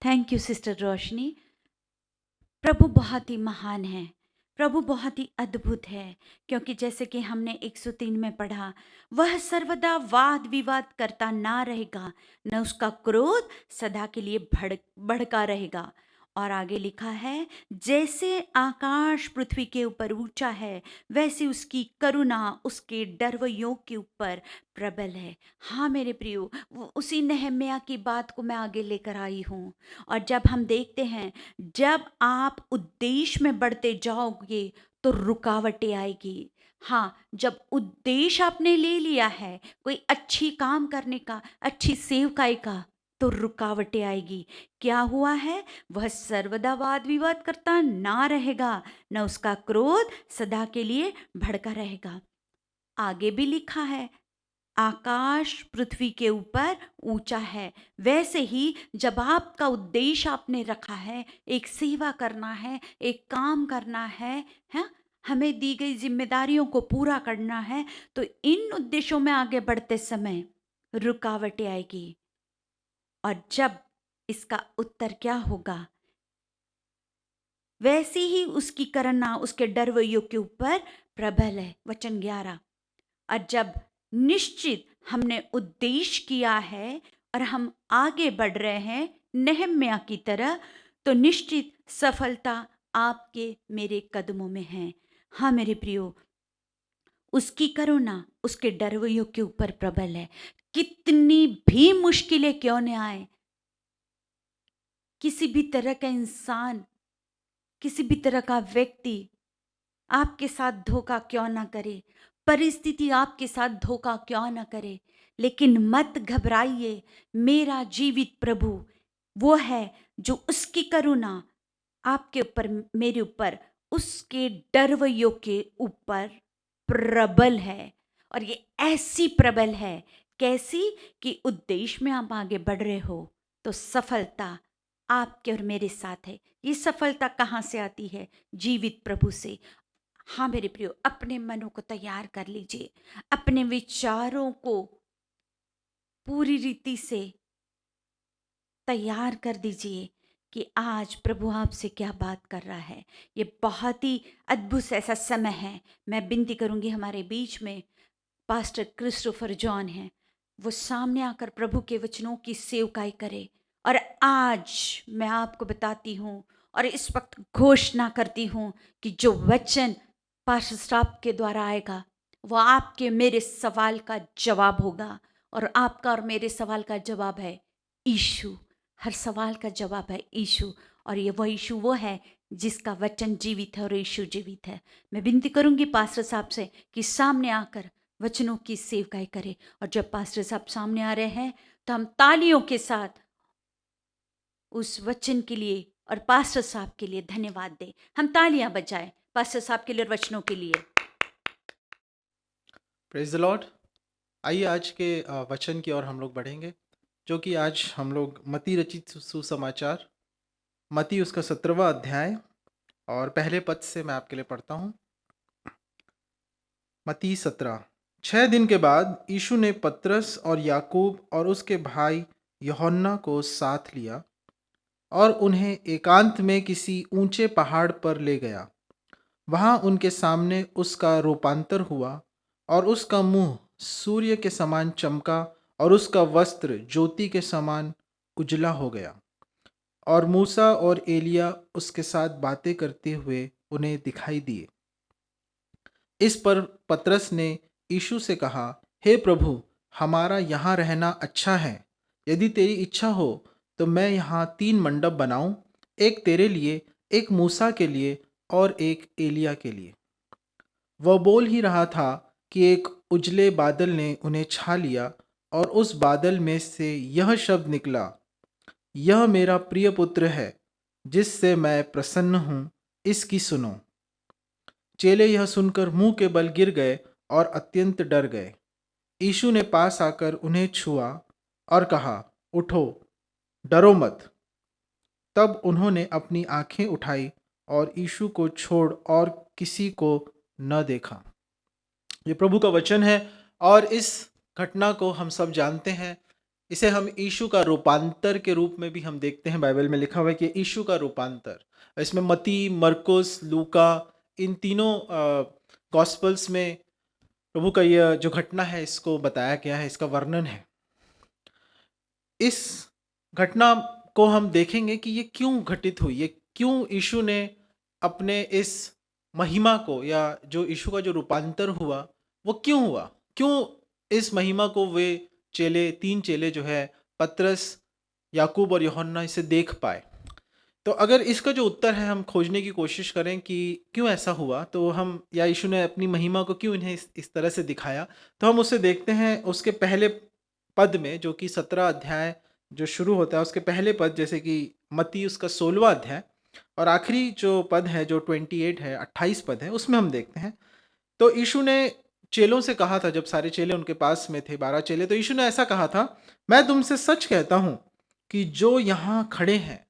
थैंक यू सिस्टर रोशनी। प्रभु बहुत ही महान है, प्रभु बहुत ही अद्भुत है, क्योंकि जैसे कि हमने 103 में पढ़ा, वह सर्वदा वाद विवाद करता ना रहेगा, न उसका क्रोध सदा के लिए भड़का रहेगा। और आगे लिखा है, जैसे आकाश पृथ्वी के ऊपर ऊंचा है, वैसे उसकी करुणा उसके डरवैयों के ऊपर प्रबल है। हाँ मेरे प्रियो, उसी नहम्याह की बात को मैं आगे लेकर आई हूँ। और जब हम देखते हैं, जब आप उद्देश्य में बढ़ते जाओगे तो रुकावटें आएगी। हाँ, जब उद्देश्य आपने ले लिया है कोई अच्छी काम करने का, अच्छी सेवकाई का, तो रुकावटें आएगी। क्या हुआ है? वह सर्वदा वाद विवाद करता ना रहेगा, न उसका क्रोध सदा के लिए भड़का रहेगा। आगे भी लिखा है, आकाश पृथ्वी के ऊपर ऊंचा है। वैसे ही जब आपका उद्देश्य आपने रखा है, एक सेवा करना है, एक काम करना है, हमें दी गई जिम्मेदारियों को पूरा करना है, तो इन उद्देश्यों में आगे बढ़ते समय रुकावटें आएगी। और जब इसका उत्तर क्या होगा? वैसे ही उसकी करुणा उसके डरवैयों के ऊपर प्रबल है, वचन 11। और जब निश्चित हमने उद्देश्य किया है और हम आगे बढ़ रहे हैं नहम्याह की तरह, तो निश्चित सफलता आपके मेरे कदमों में है। हाँ मेरे प्रियो, उसकी करुणा उसके डरवैयों के ऊपर प्रबल है। कितनी भी मुश्किलें क्यों न आए, किसी भी तरह का इंसान, किसी भी तरह का व्यक्ति आपके साथ धोखा क्यों ना करे, परिस्थिति आपके साथ धोखा क्यों ना करे, लेकिन मत घबराइए। मेरा जीवित प्रभु वो है जो उसकी करुणा आपके ऊपर, मेरे ऊपर, उसके डरवैयों के ऊपर प्रबल है। और ये ऐसी प्रबल है, कैसी कि उद्देश्य में आप आगे बढ़ रहे हो तो सफलता आपके और मेरे साथ है। ये सफलता कहाँ से आती है? जीवित प्रभु से। हाँ मेरे प्रियो, अपने मनों को तैयार कर लीजिए, अपने विचारों को पूरी रीति से तैयार कर दीजिए कि आज प्रभु आपसे क्या बात कर रहा है। ये बहुत ही अद्भुत ऐसा समय है। मैं विनती करूंगी, हमारे बीच में पास्टर क्रिस्टोफर जॉन हैं, वो सामने आकर प्रभु के वचनों की सेवकाई करे। और आज मैं आपको बताती हूँ और इस वक्त घोषणा करती हूँ कि जो वचन पास्टर साहब के द्वारा आएगा वो आपके मेरे सवाल का जवाब होगा। और आपका और मेरे सवाल का जवाब है यीशु। हर सवाल का जवाब है यीशु। और ये वो यीशु वो है जिसका वचन जीवित है और यीशु जीवित है। मैं विनती करूंगी पास्टर साहब से कि सामने आकर वचनों की सेवकाई करें। और जब पास्टर साहब सामने आ रहे हैं तो हम तालियों के साथ उस वचन के लिए और पास्टर साहब के लिए धन्यवाद दें। हम तालियां बजाएं पास्टर साहब के लिए और वचनों के लिए। Praise the Lord. आइए आज के वचन की ओर हम लोग बढ़ेंगे, जो कि आज हम लोग मत्ती रचित सुसमाचार, मत्ती उसका 17वां अध्याय और पहले पद से मैं आपके लिए पढ़ता हूँ। मत्ती 17। 6 दिन के बाद यीशु ने पतरस और याकूब और उसके भाई यूहन्ना को साथ लिया और उन्हें एकांत में किसी ऊंचे पहाड़ पर ले गया। वहाँ उनके सामने उसका रूपांतर हुआ और उसका मुंह सूर्य के समान चमका और उसका वस्त्र ज्योति के समान उजला हो गया। और मूसा और एलिया उसके साथ बातें करते हुए उन्हें दिखाई दिए। इस पर पतरस ने यीशु से कहा, हे प्रभु, हमारा यहाँ रहना अच्छा है। यदि तेरी इच्छा हो तो मैं यहाँ 3 मंडप बनाऊं, एक तेरे लिए, एक मूसा के लिए और एक एलिया के लिए। वह बोल ही रहा था कि एक उजले बादल ने उन्हें छा लिया और उस बादल में से यह शब्द निकला, यह मेरा प्रिय पुत्र है जिससे मैं प्रसन्न हूँ, इसकी सुनो। चेले यह सुनकर मुंह के बल गिर गए और अत्यंत डर गए। यीशु ने पास आकर उन्हें छुआ और कहा, उठो, डरो मत। तब उन्होंने अपनी आंखें उठाई और यीशु को छोड़ और किसी को न देखा। ये प्रभु का वचन है और इस घटना को हम सब जानते हैं। इसे हम यीशु का रूपांतर के रूप में भी हम देखते हैं। बाइबल में लिखा हुआ है कि यीशु का रूपांतर। इसमें मत्ती, मरकुस, लूका, इन तीनों गॉस्पल्स में प्रभु का यह जो घटना है इसको बताया गया है, इसका वर्णन है। इस घटना को हम देखेंगे कि ये क्यों घटित हुई, ये क्यों यीशु ने अपने इस महिमा को, या जो यीशु का जो रूपांतर हुआ वो क्यों हुआ, क्यों इस महिमा को वे चेले, 3 चेले जो है पतरस, याकूब और यूहन्ना इसे देख पाए। तो अगर इसका जो उत्तर है हम खोजने की कोशिश करें कि क्यों ऐसा हुआ, तो हम, या यीशु ने अपनी महिमा को क्यों इन्हें इस तरह से दिखाया, तो हम उसे देखते हैं उसके पहले पद में, जो कि 17 अध्याय जो शुरू होता है उसके पहले पद, जैसे कि मत्ती उसका 16वां अध्याय और आखिरी जो पद है जो 28 है, 28 पद है, उसमें हम देखते हैं। तो यीशु ने चेलों से कहा था, जब सारे चेले उनके पास में थे, 12 चेले, तो यीशु ने ऐसा कहा था, मैं तुमसे सच कहता हूँ कि जो यहाँ खड़े हैं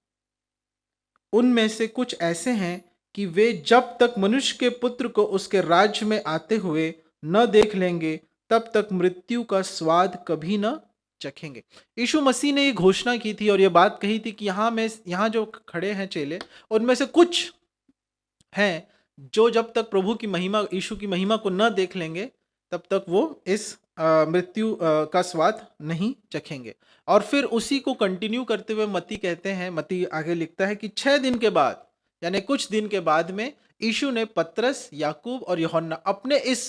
उनमें से कुछ ऐसे हैं कि वे जब तक मनुष्य के पुत्र को उसके राज्य में आते हुए न देख लेंगे तब तक मृत्यु का स्वाद कभी न चखेंगे। यीशु मसीह ने ये घोषणा की थी और ये बात कही थी कि यहाँ जो खड़े हैं चेले, उनमें से कुछ हैं जो जब तक प्रभु की महिमा, यीशु की महिमा को न देख लेंगे तब तक वो इस मृत्यु का स्वाद नहीं चखेंगे। और फिर उसी को कंटिन्यू करते हुए मत्ती कहते हैं, मत्ती आगे लिखता है कि 6 दिन के बाद, यानी कुछ दिन के बाद में, यीशु ने पतरस, याकूब और यूहन्ना, अपने इस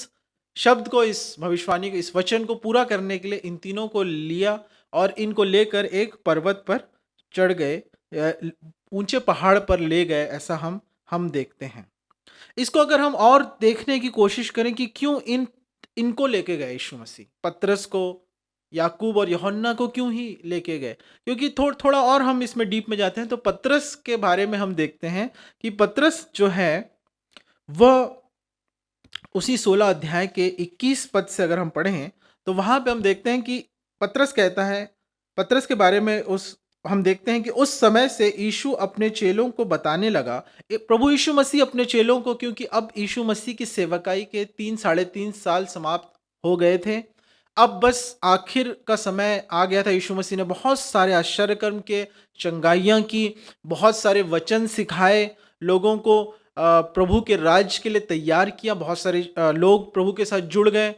शब्द को, इस भविष्यवाणी को, इस वचन को पूरा करने के लिए इन तीनों को लिया और इनको लेकर एक पर्वत पर चढ़ गए, ऊंचे पहाड़ पर ले गए। ऐसा हम देखते हैं। इसको अगर हम और देखने की कोशिश करें कि क्यों इनको लेके गए यीशु मसीह, पतरस को, याकूब और यूहन्ना को क्यों ही लेके गए, क्योंकि थोड़ा और हम इसमें डीप में जाते हैं तो पतरस के बारे में हम देखते हैं कि पतरस जो है वह उसी 16 अध्याय के 21 पद से अगर हम पढ़ें तो वहाँ पे हम देखते हैं कि पतरस कहता है, पतरस के बारे में उस हम देखते हैं कि उस समय से यीशु अपने चेलों को बताने लगा, प्रभु यीशु मसीह अपने चेलों को, क्योंकि अब यीशु मसीह की सेवकाई के 3 साढ़े 3 साल समाप्त हो गए थे, अब बस आखिर का समय आ गया था। यीशु मसीह ने बहुत सारे आश्चर्य कर्म के, चंगाइयाँ की, बहुत सारे वचन सिखाए, लोगों को प्रभु के राज्य के लिए तैयार किया, बहुत सारे लोग प्रभु के साथ जुड़ गए।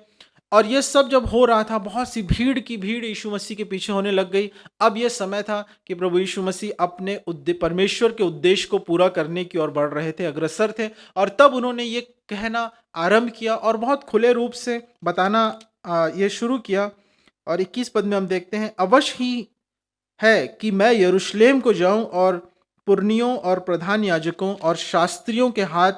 और ये सब जब हो रहा था, बहुत सी भीड़ की भीड़ यीशु मसीह के पीछे होने लग गई। अब ये समय था कि प्रभु यीशु मसीह अपने परमेश्वर के उद्देश्य को पूरा करने की ओर बढ़ रहे थे, अग्रसर थे। और तब उन्होंने ये कहना आरंभ किया और बहुत खुले रूप से बताना ये शुरू किया। और 21 पद में हम देखते हैं, अवश्य ही है कि मैं यरूशलेम को जाऊं और पुरनियों और प्रधान याजकों और शास्त्रियों के हाथ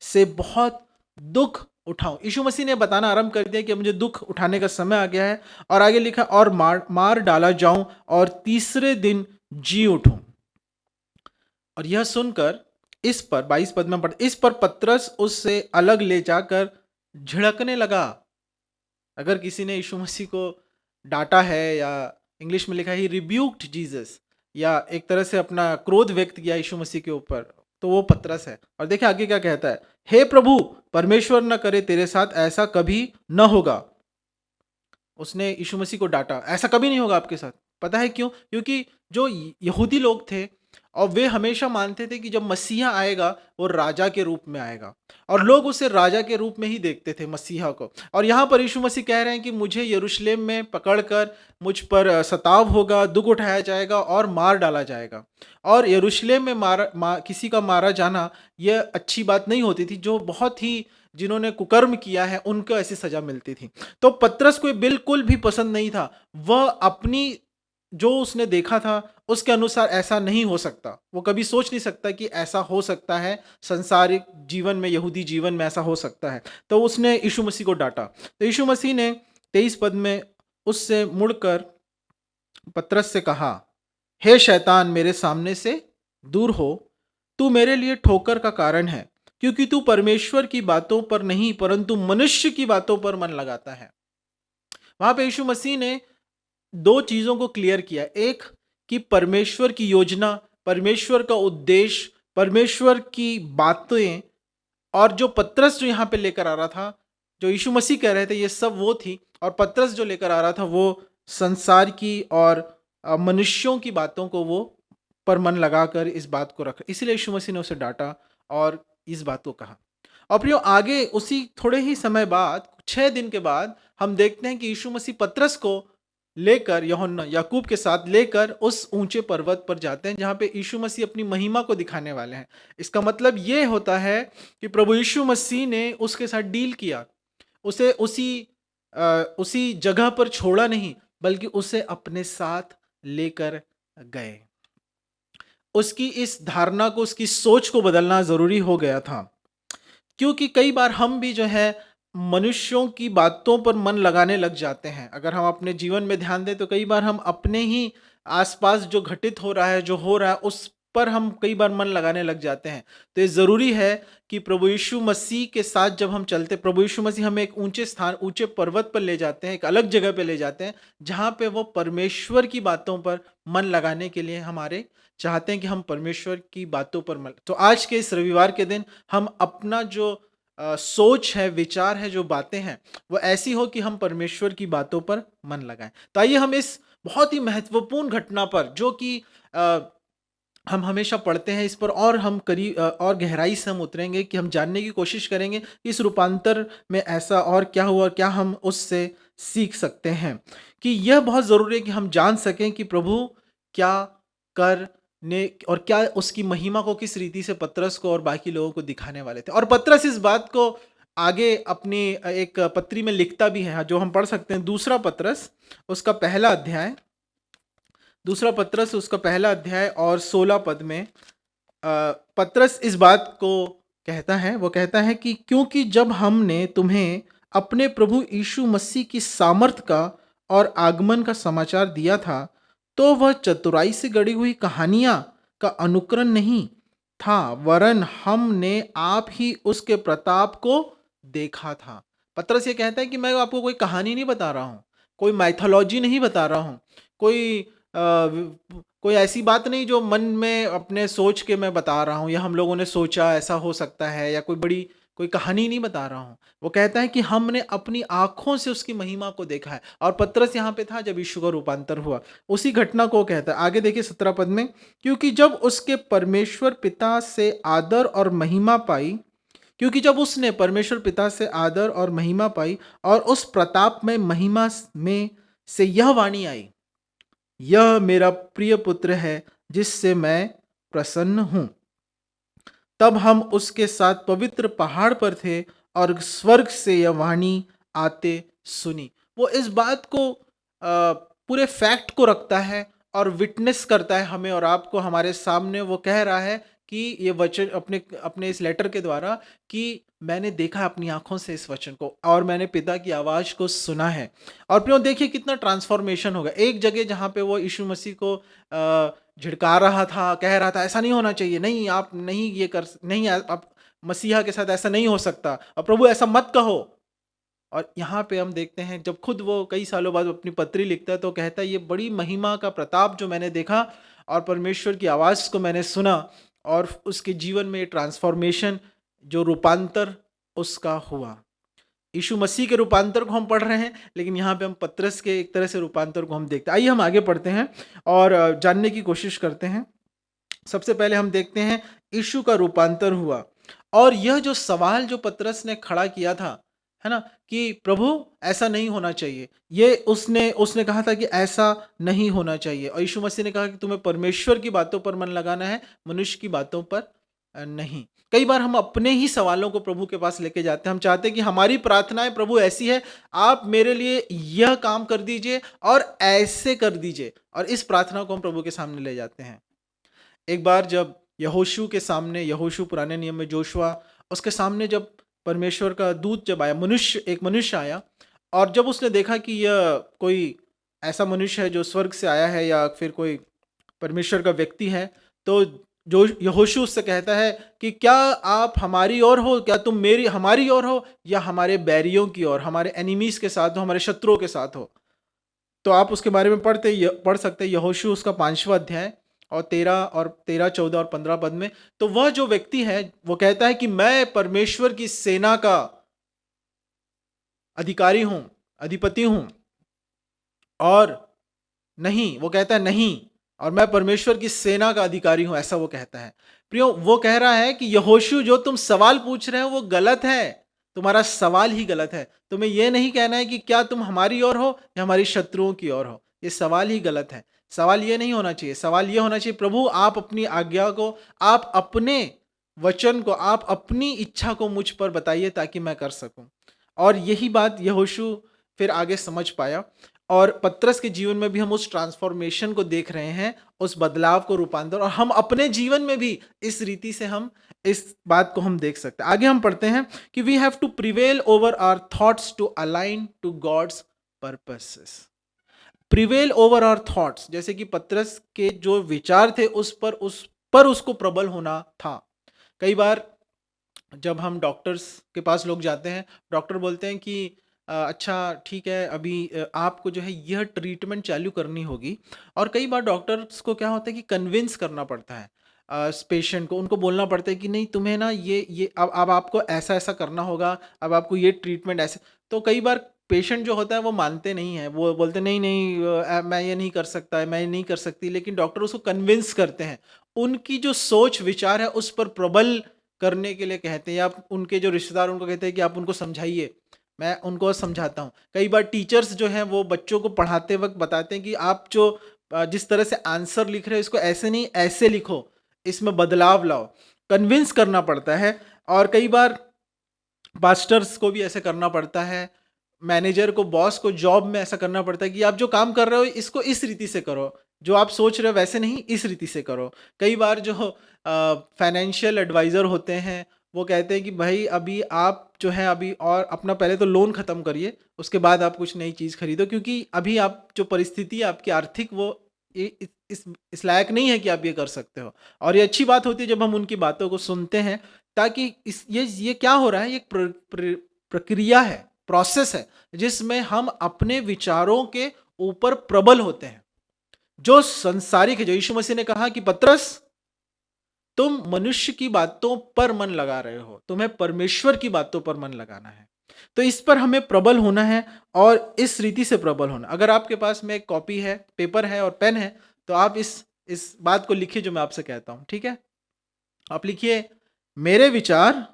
से बहुत दुख उठाऊं। यीशु मसीह ने बताना आरंभ कर दिया कि मुझे दुख उठाने का समय आ गया है। और आगे लिखा, और मार डाला जाऊं और तीसरे दिन जी उठूं। और यह सुनकर इस पर 22 पद में इस पर पतरस उससे अलग ले जाकर झिड़कने लगा। अगर किसी ने यीशु मसीह को डांटा है, या इंग्लिश में लिखा है रिब्यूक्ड जीसस, या एक तरह से अपना क्रोध व्यक्त किया यीशु मसीह के ऊपर, तो वो पतरस है। और देखिए आगे क्या कहता है, हे प्रभु, परमेश्वर न करे तेरे साथ ऐसा कभी न होगा। उसने यीशु मसीह को डांटा, ऐसा कभी नहीं होगा आपके साथ। पता है क्यों? क्योंकि जो यहूदी लोग थे, और वे हमेशा मानते थे कि जब मसीहा आएगा वो राजा के रूप में आएगा, और लोग उसे राजा के रूप में ही देखते थे मसीहा को। और यहाँ पर यीशु मसीह कह रहे हैं कि मुझे यरूशलेम में पकड़कर मुझ पर सताव होगा, दुख उठाया जाएगा और मार डाला जाएगा। और यरूशलेम में किसी का मारा जाना यह अच्छी बात नहीं होती थी। जो बहुत ही जिन्होंने कुकर्म किया है उनको ऐसी सजा मिलती थी। तो पतरस को बिल्कुल भी पसंद नहीं था। वह अपनी जो उसने देखा था उसके अनुसार ऐसा नहीं हो सकता। वो कभी सोच नहीं सकता कि ऐसा हो सकता है, संसारिक जीवन में, यहूदी जीवन में ऐसा हो सकता है। तो उसने यीशु मसीह को डांटा। तो यीशु मसीह ने 23 पद में उससे मुड़कर पतरस से कहा, हे शैतान, मेरे सामने से दूर हो, तू मेरे लिए ठोकर का कारण है, क्योंकि तू परमेश्वर की बातों पर नहीं परंतु मनुष्य की बातों पर मन लगाता है। वहां पे यीशु मसीह ने दो चीजों को क्लियर किया। एक, कि परमेश्वर की योजना, परमेश्वर का उद्देश्य, परमेश्वर की बातें, और जो पतरस जो यहाँ पे लेकर आ रहा था, जो यीशु मसीह कह रहे थे, ये सब वो थी। और पतरस जो लेकर आ रहा था वो संसार की और मनुष्यों की बातों को वो पर मन लगाकर इस बात को रखा। इसलिए यीशु मसीह ने उसे डांटा और इस बात को कहा। और प्रियो, आगे उसी थोड़े ही समय बाद, 6 दिन के बाद, हम देखते हैं कि यीशु मसीह पतरस को लेकर, यूहन्ना याकूब के साथ लेकर उस ऊंचे पर्वत पर जाते हैं जहां पे यीशु मसीह अपनी महिमा को दिखाने वाले हैं। इसका मतलब ये होता है कि प्रभु यीशु मसीह ने उसके साथ डील किया, उसे उसी जगह पर छोड़ा नहीं, बल्कि उसे अपने साथ लेकर गए। उसकी इस धारणा को, उसकी सोच को बदलना जरूरी हो गया था। क्योंकि कई बार हम भी जो है मनुष्यों की बातों पर मन लगाने लग जाते हैं। अगर हम अपने जीवन में ध्यान दें तो कई बार हम अपने ही आसपास जो घटित हो रहा है, जो हो रहा है, उस पर हम कई बार मन लगाने लग जाते हैं। तो ये ज़रूरी है कि प्रभु यीशु मसीह के साथ जब हम चलते, प्रभु यीशु मसीह हमें एक ऊंचे स्थान, ऊंचे पर्वत पर ले जाते हैं, एक अलग जगह पे ले जाते हैं, जहाँ पे वो परमेश्वर की बातों पर मन लगाने के लिए हमारे चाहते हैं कि हम परमेश्वर की बातों पर मन। तो आज के इस रविवार के दिन हम अपना जो सोच है, विचार है, जो बातें हैं, वो ऐसी हो कि हम परमेश्वर की बातों पर मन लगाएं। तो आइए हम इस बहुत ही महत्वपूर्ण घटना पर, जो कि हम हमेशा पढ़ते हैं, इस पर और हम और गहराई से हम उतरेंगे, कि हम जानने की कोशिश करेंगे कि इस रूपांतर में ऐसा और क्या हुआ, और क्या हम उससे सीख सकते हैं। कि यह बहुत ज़रूरी है कि हम जान सकें कि प्रभु क्या करने और क्या उसकी महिमा को किस रीति से पतरस को और बाकी लोगों को दिखाने वाले थे। और पतरस इस बात को आगे अपनी एक पत्री में लिखता भी है, जो हम पढ़ सकते हैं। दूसरा पतरस उसका पहला अध्याय और 16 पद में पतरस इस बात को कहता है। वो कहता है कि क्योंकि जब हमने तुम्हें अपने प्रभु यीशु मसीह की सामर्थ का और आगमन का समाचार दिया था, तो वह चतुराई से गढ़ी हुई कहानियां का अनुकरण नहीं था, वरन हमने आप ही उसके प्रताप को देखा था। पतरस ये कहता है कि मैं आपको कोई कहानी नहीं बता रहा हूँ, कोई माइथोलॉजी नहीं बता रहा हूँ, कोई कोई ऐसी बात नहीं जो मन में अपने सोच के मैं बता रहा हूँ, या हम लोगों ने सोचा ऐसा हो सकता है, या कोई कहानी नहीं बता रहा हूँ। वो कहता है कि हमने अपनी आँखों से उसकी महिमा को देखा है। और पतरस यहाँ पे था जब यीशु का रूपांतर हुआ। उसी घटना को कहता है। आगे देखिए 17 पद में, क्योंकि जब उसके परमेश्वर पिता से आदर और महिमा पाई, क्योंकि जब उसने परमेश्वर पिता से आदर और महिमा पाई और उस प्रताप में महिमा में से यह वाणी आई, यह मेरा प्रिय पुत्र है जिससे मैं प्रसन्न हूं। तब हम उसके साथ पवित्र पहाड़ पर थे और स्वर्ग से यह वाणी आते सुनी। वो इस बात को पूरे फैक्ट को रखता है और विटनेस करता है हमें और आपको, हमारे सामने वो कह रहा है कि ये वचन अपने इस लेटर के द्वारा कि मैंने देखा अपनी आंखों से इस वचन को और मैंने पिता की आवाज़ को सुना है। और प्रियो देखिए कितना ट्रांसफॉर्मेशन होगा। एक जगह जहाँ पे वो यीशु मसीह को झिड़का रहा था, कह रहा था ऐसा नहीं होना चाहिए, नहीं आप नहीं ये कर नहीं, आप मसीहा के साथ ऐसा नहीं हो सकता, और प्रभु ऐसा मत कहो। और यहाँ पे हम देखते हैं जब खुद वो कई सालों बाद अपनी पत्री लिखता है तो कहता है ये बड़ी महिमा का प्रताप जो मैंने देखा और परमेश्वर की आवाज़ को मैंने सुना, और उसके जीवन में ट्रांसफॉर्मेशन जो रूपांतर उसका हुआ। यीशु मसीह के रूपांतर को हम पढ़ रहे हैं, लेकिन यहाँ पे हम पतरस के एक तरह से रूपांतर को हम देखते हैं। आइए हम आगे पढ़ते हैं और जानने की कोशिश करते हैं। सबसे पहले हम देखते हैं यीशु का रूपांतर हुआ, और यह जो सवाल जो पतरस ने खड़ा किया था, है ना, कि प्रभु ऐसा नहीं होना चाहिए, ये उसने कहा था कि ऐसा नहीं होना चाहिए। और यीशु मसीह ने कहा कि तुम्हें परमेश्वर की बातों पर मन लगाना है, मनुष्य की बातों पर नहीं। कई बार हम अपने ही सवालों को प्रभु के पास लेके जाते हैं। हम चाहते हैं कि हमारी प्रार्थनाएं प्रभु ऐसी है, आप मेरे लिए यह काम कर दीजिए और ऐसे कर दीजिए, और इस प्रार्थना को हम प्रभु के सामने ले जाते हैं। एक बार जब यहोशू के सामने, यहोशू पुराने नियम में जोशुआ, उसके सामने जब परमेश्वर का दूत जब आया, एक मनुष्य आया, और जब उसने देखा कि यह कोई ऐसा मनुष्य है जो स्वर्ग से आया है या फिर कोई परमेश्वर का व्यक्ति है, तो जो यहोशू उससे कहता है कि क्या आप हमारी ओर हो, क्या तुम हमारी ओर हो, या हमारे बैरियों की ओर, हमारे एनिमीज के साथ हो, हमारे शत्रुओं के साथ हो। तो आप उसके बारे में पढ़ सकते हैं यहोशू उसका 5वां अध्याय और 13, 14 और 15 पद में। तो वह जो व्यक्ति है वो कहता है कि मैं परमेश्वर की सेना का अधिकारी हूं, अधिपति हूं, और नहीं, वो कहता है नहीं, और मैं परमेश्वर की सेना का अधिकारी हूं, ऐसा वो कहता है। प्रियो, वो कह रहा है कि यहोशू जो तुम सवाल पूछ रहे हो वो गलत है, तुम्हारा सवाल ही गलत है। तुम्हें यह नहीं कहना है कि क्या तुम हमारी ओर हो या हमारी शत्रुओं की ओर हो, ये सवाल ही गलत है। सवाल ये नहीं होना चाहिए। सवाल ये होना चाहिए, प्रभु आप अपनी आज्ञा को, आप अपने वचन को, आप अपनी इच्छा को मुझ पर बताइए ताकि मैं कर सकूं। और यही बात यहोशू फिर आगे समझ पाया, और पतरस के जीवन में भी हम उस ट्रांसफॉर्मेशन को देख रहे हैं, उस बदलाव को, रूपांतर, और हम अपने जीवन में भी इस रीति से हम इस बात को हम देख सकते हैं। आगे हम पढ़ते हैं कि we have to prevail over our thoughts to align to God's purposes. Prevail over our thoughts, जैसे कि पतरस के जो विचार थे उस पर उसको प्रबल होना था। कई बार जब हम डॉक्टर्स के पास लोग जाते हैं, डॉक्टर बोलते हैं कि अच्छा ठीक है, अभी आपको जो है यह ट्रीटमेंट चालू करनी होगी, और कई बार डॉक्टर्स को क्या होता है कि कन्विंस करना पड़ता है पेशेंट को, उनको बोलना पड़ता है कि नहीं तुम्हें ना ये अब आपको ऐसा ऐसा करना होगा, अब आपको ये ट्रीटमेंट ऐसे। तो कई बार पेशेंट जो होता है वो मानते नहीं है, वो बोलते नहीं नहीं मैं ये नहीं कर सकता, मैं ये नहीं कर सकती, लेकिन डॉक्टर उसको कन्विंस करते हैं, उनकी जो सोच विचार है उस पर प्रबल करने के लिए कहते हैं, या उनके जो रिश्तेदार उनको कहते हैं कि आप उनको समझाइए। मैं उनको समझाता हूँ। कई बार टीचर्स जो हैं वो बच्चों को पढ़ाते वक्त बताते हैं कि आप जो जिस तरह से आंसर लिख रहे हो इसको ऐसे नहीं ऐसे लिखो, इसमें बदलाव लाओ, कन्विंस करना पड़ता है। और कई बार पास्टर्स को भी ऐसे करना पड़ता है, मैनेजर को, बॉस को जॉब में ऐसा करना पड़ता है कि आप जो काम कर रहे हो इसको इस रीति से करो, जो आप सोच रहे हो वैसे नहीं, इस रीति से करो। कई बार जो फाइनेंशियल एडवाइज़र होते हैं वो कहते हैं कि भाई अभी आप जो है अभी और अपना पहले तो लोन ख़त्म करिए, उसके बाद आप कुछ नई चीज़ खरीदो, क्योंकि अभी आप जो परिस्थिति है आपकी आर्थिक वो इस लायक नहीं है कि आप ये कर सकते हो। और ये अच्छी बात होती है जब हम उनकी बातों को सुनते हैं, ताकि ये क्या हो रहा है, ये प्रक्रिया है, प्रोसेस है, जिसमें हम अपने विचारों के ऊपर प्रबल होते हैं। जो संसारिक है, जो यीशु मसीह ने कहा कि पतरस तुम मनुष्य की बातों पर मन लगा रहे हो, तुम्हें परमेश्वर की बातों पर मन लगाना है। तो इस पर हमें प्रबल होना है और इस रीति से प्रबल होना। अगर आपके पास में एक कॉपी है, पेपर है और पेन है, तो आप इस बात को लिखिए जो मैं आपसे कहता हूं, ठीक है? आप लिखिए, मेरे विचार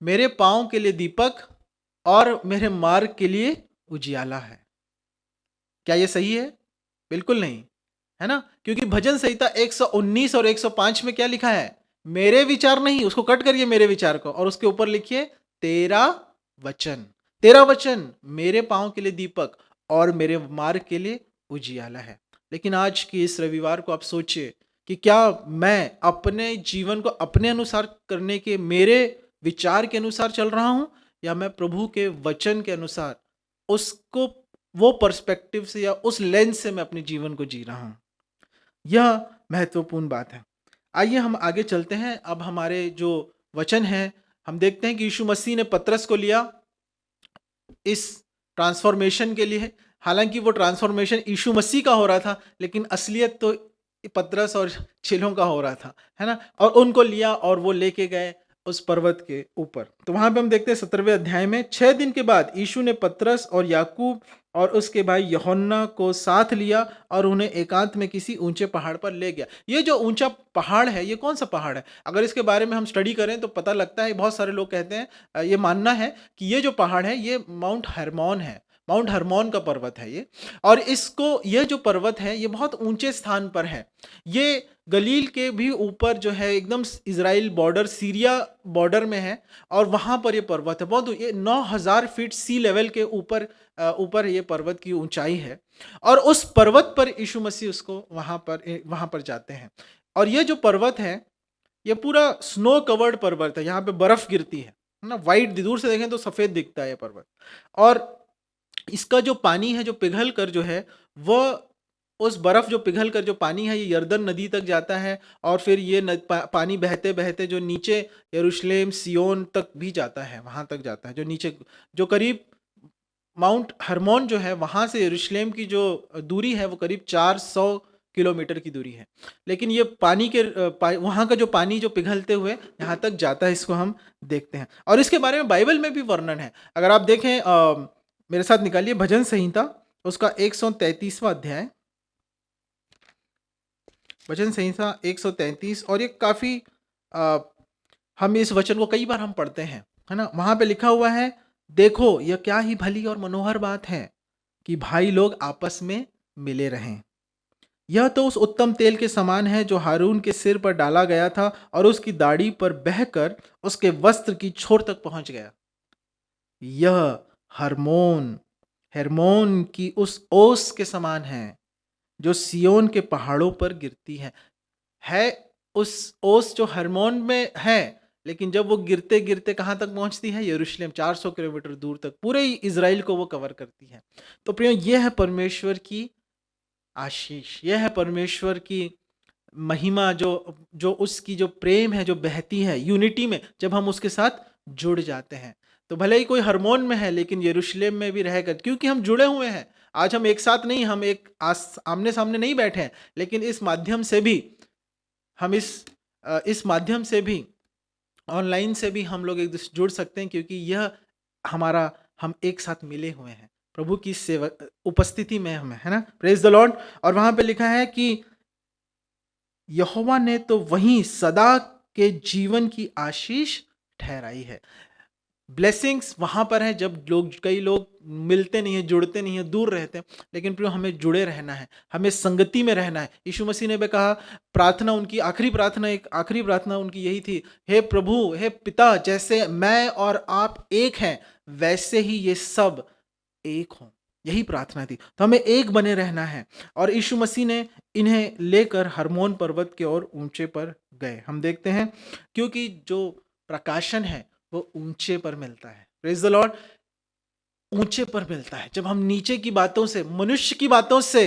मेरे पांव के लिए दीपक और मेरे मार्ग के लिए उजियाला है। क्या ये सही है? बिल्कुल नहीं, है ना? क्योंकि भजन संहिता 119 और 105 में क्या लिखा है? मेरे विचार नहीं, उसको कट करिए मेरे विचार को और उसके ऊपर लिखिए तेरा वचन। तेरा वचन मेरे पांव के लिए दीपक और मेरे मार्ग के लिए उजियाला है। लेकिन आज की इस रविवार को आप सोचिए कि क्या मैं अपने जीवन को अपने अनुसार करने के, मेरे विचार के अनुसार चल रहा हूं, या मैं प्रभु के वचन के अनुसार, उसको वो पर्सपेक्टिव से या उस लेंस से मैं अपने जीवन को जी रहा हूं। यह महत्वपूर्ण बात है। आइए हम आगे चलते हैं। अब हमारे जो वचन है, हम देखते हैं कि यीशु मसीह ने पतरस को लिया इस ट्रांसफॉर्मेशन के लिए। हालांकि वो ट्रांसफॉर्मेशन यीशु मसीह का हो रहा था, लेकिन असलियत तो पतरस और चेलों का हो रहा था, है ना? और उनको लिया और वो लेके गए उस पर्वत के ऊपर। तो वहां पे हम देखते हैं 17वें अध्याय में, 6 दिन के बाद यीशु ने पतरस और याकूब और उसके भाई यूहन्ना को साथ लिया और उन्हें एकांत में किसी ऊंचे पहाड़ पर ले गया। ये जो ऊंचा पहाड़ है, ये कौन सा पहाड़ है? अगर इसके बारे में हम स्टडी करें तो पता लगता है, बहुत सारे लोग कहते हैं, ये मानना है कि ये जो पहाड़ है ये माउंट हरमोन है। माउंट हरमोन का पर्वत है ये। और ये जो पर्वत है ये बहुत ऊंचे स्थान पर है। ये गलील के भी ऊपर जो है, एकदम इजराइल बॉर्डर, सीरिया बॉर्डर में है, और वहां पर ये पर्वत है। बहुत, ये 9000 फीट सी लेवल के ऊपर ये पर्वत की ऊंचाई है। और उस पर्वत पर यीशु मसीह उसको वहां पर जाते हैं। और ये जो पर्वत है ये पूरा स्नो कवर्ड पर्वत है, यहाँ पे बर्फ गिरती है ना? वाइट, दूर से देखें तो सफेद दिखता है ये पर्वत। और इसका जो पानी है, जो पिघल कर जो है, वह उस बर्फ जो पिघल कर जो पानी है, ये यरदन नदी तक जाता है। और फिर ये पानी बहते बहते जो नीचे यरूशलेम, सियोन तक भी जाता है, वहां तक जाता है, जो नीचे, जो करीब माउंट हरमोन जो है, वहां से यरूशलेम की जो दूरी है वो करीब 400 किलोमीटर की दूरी है। लेकिन ये पानी के वहाँ का जो पानी जो पिघलते हुए यहाँ तक जाता है, इसको हम देखते हैं। और इसके बारे में बाइबल में भी वर्णन है। अगर आप देखें, मेरे साथ निकालिए भजन संहिता, उसका 133वां अध्याय, भजन संहिता 133। और ये काफी हम इस वचन को कई बार हम पढ़ते हैं, है ना? वहां पे लिखा हुआ है, देखो यह क्या ही भली और मनोहर बात है कि भाई लोग आपस में मिले रहें। यह तो उस उत्तम तेल के समान है जो हारून के सिर पर डाला गया था और उसकी दाढ़ी पर बहकर उसके वस्त्र की छोर तक पहुंच गया। यह हेर्मोन की उस ओस के समान है जो सियोन के पहाड़ों पर गिरती है। उस ओस जो हेर्मोन में है, लेकिन जब वो गिरते गिरते कहाँ तक पहुंचती है? यरूशलेम, 400 किलोमीटर दूर तक, पूरे इजराइल को वो कवर करती है। तो प्रियो, यह है परमेश्वर की आशीष, यह है परमेश्वर की महिमा, जो उसकी जो प्रेम है, जो बहती है यूनिटी में, जब हम उसके साथ जुड़ जाते हैं। तो भले ही कोई हरमोन में है, लेकिन यरूशलेम में भी रहेगा, क्योंकि हम जुड़े हुए हैं। आज हम एक साथ नहीं, हम एक आमने सामने नहीं बैठे हैं, लेकिन इस माध्यम से भी हम इस माध्यम से भी, ऑनलाइन से भी हम लोग एक दूसरे जुड़ सकते हैं, क्योंकि यह हम एक साथ मिले हुए हैं प्रभु की सेवा उपस्थिति में, हमें, है ना? Praise the Lord. और वहां पे लिखा है कि यहोवा ने तो वहीं सदा के जीवन की आशीष ठहराई है। ब्लेसिंग्स वहां पर है जब कई लोग मिलते नहीं है, जुड़ते नहीं है, दूर रहते हैं। लेकिन प्रियो, हमें जुड़े रहना है, हमें संगति में रहना है। यीशु मसीह ने भी कहा, प्रार्थना उनकी आखिरी प्रार्थना उनकी यही थी, हे प्रभु, हे पिता, जैसे मैं और आप एक हैं, वैसे ही ये सब एक हों। यही प्रार्थना थी। तो हमें एक बने रहना है। और यीशु मसीह ने इन्हें लेकर हरमोन पर्वत के और ऊंचे पर गए। हम देखते हैं, क्योंकि जो प्रकाशन है वो ऊंचे पर मिलता है। Praise the Lord. ऊंचे पर मिलता है। जब हम नीचे की बातों से, मनुष्य की बातों से,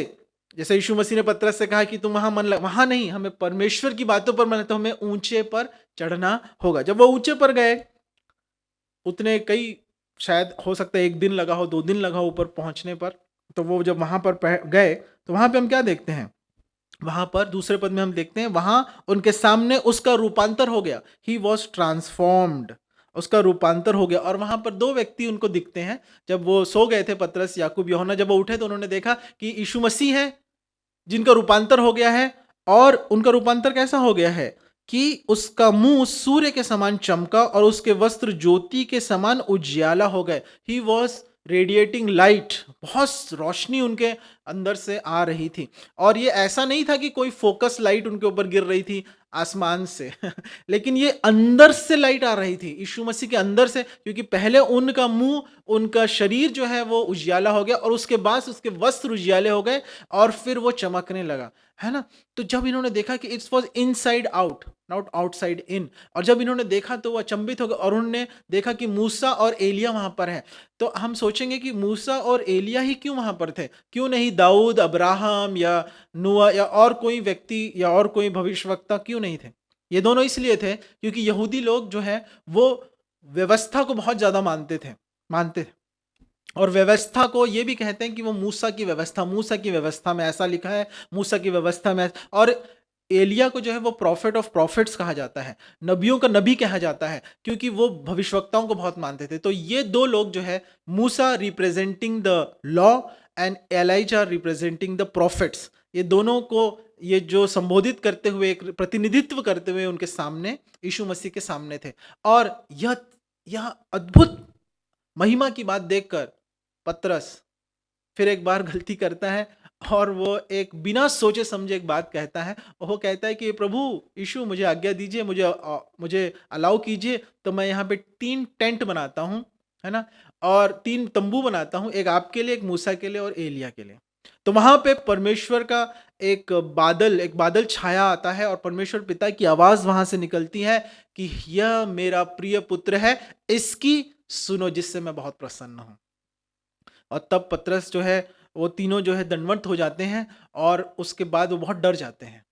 जैसे यीशु मसीह ने पतरस से कहा कि तुम वहां मन लग, वहां नहीं, हमें परमेश्वर की बातों पर मन, तो हमें ऊंचे पर चढ़ना होगा। जब वो ऊंचे पर गए, उतने कई, शायद हो सकता है 1 दिन लगा हो, 2 दिन लगा हो ऊपर पहुंचने पर, तो वो जब वहाँ पर गए तो वहाँ पे हम क्या देखते हैं, वहाँ पर दूसरे पद में हम देखते हैं वहाँ उनके सामने उसका रूपांतर हो गया, ही वॉज ट्रांसफॉर्म्ड, उसका रूपांतर हो गया। और वहाँ पर दो व्यक्ति उनको दिखते हैं, जब वो सो गए थे, पतरस, याकूब, यूहन्ना, जब वो उठे तो उन्होंने देखा कि यीशु मसीह है जिनका रूपांतर हो गया है। और उनका रूपांतर कैसा हो गया है कि उसका मुंह सूर्य के समान चमका और उसके वस्त्र ज्योति के समान उजियाला हो गए। ही वॉज रेडिएटिंग लाइट, बहुत रोशनी उनके अंदर से आ रही थी। और ये ऐसा नहीं था कि कोई फोकस लाइट उनके ऊपर गिर रही थी आसमान से लेकिन ये अंदर से लाइट आ रही थी, यीशु मसीह के अंदर से, क्योंकि पहले उनका मुंह, उनका शरीर जो है वो उजियाला हो गया और उसके बाद उसके वस्त्र उजियाले हो गए और फिर वो चमकने लगा, है ना। तो जब इन्होंने देखा कि it's was inside out, not outside in, और जब इन्होंने देखा तो वो अचंभित हो गए और उन्होंने देखा कि मूसा और एलिया वहां पर है। तो हम सोचेंगे कि मूसा और एलिया ही क्यों वहां पर थे, क्यों नहीं दाऊद, अब्राहम या नूआ या और कोई व्यक्ति या और कोई भविष्यवक्ता क्यों नहीं थे। ये दोनों इसलिए थे क्योंकि यहूदी लोग जो है वो व्यवस्था को बहुत ज्यादा मानते थे। और व्यवस्था को ये भी कहते हैं कि वो मूसा की व्यवस्था में ऐसा लिखा है, मूसा की व्यवस्था में। और एलिया को जो है वो प्रॉफिट ऑफ प्रॉफिट्स कहा जाता है, नबियों का नबी कहा जाता है, क्योंकि वो भविष्यवक्ताओं को बहुत मानते थे। तो ये दो लोग जो है, मूसा representing the law and Elijah representing the prophets, ये दोनों को ये जो संबोधित करते हुए, एक प्रतिनिधित्व करते हुए उनके सामने, यीशु मसीह के सामने थे। और यह अद्भुत महिमा की बात देखकर पतरस फिर एक बार गलती करता है और वो एक बिना सोचे समझे एक बात कहता है। वो कहता है कि प्रभु यीशु, मुझे आज्ञा दीजिए, मुझे अलाउ कीजिए, तो मैं यहाँ पे 3 टेंट बनाता हूँ, है ना, और 3 तंबू बनाता हूँ, एक आपके लिए, एक मूसा के लिए और एलिया के लिए। तो वहां पे परमेश्वर का एक बादल छाया आता है और परमेश्वर पिता की आवाज वहां से निकलती है कि यह मेरा प्रिय पुत्र है, इसकी सुनो, जिससे मैं बहुत प्रसन्न हूं। और तब पतरस जो है, वो तीनों जो है दंडवत हो जाते हैं और उसके बाद वो बहुत डर जाते हैं,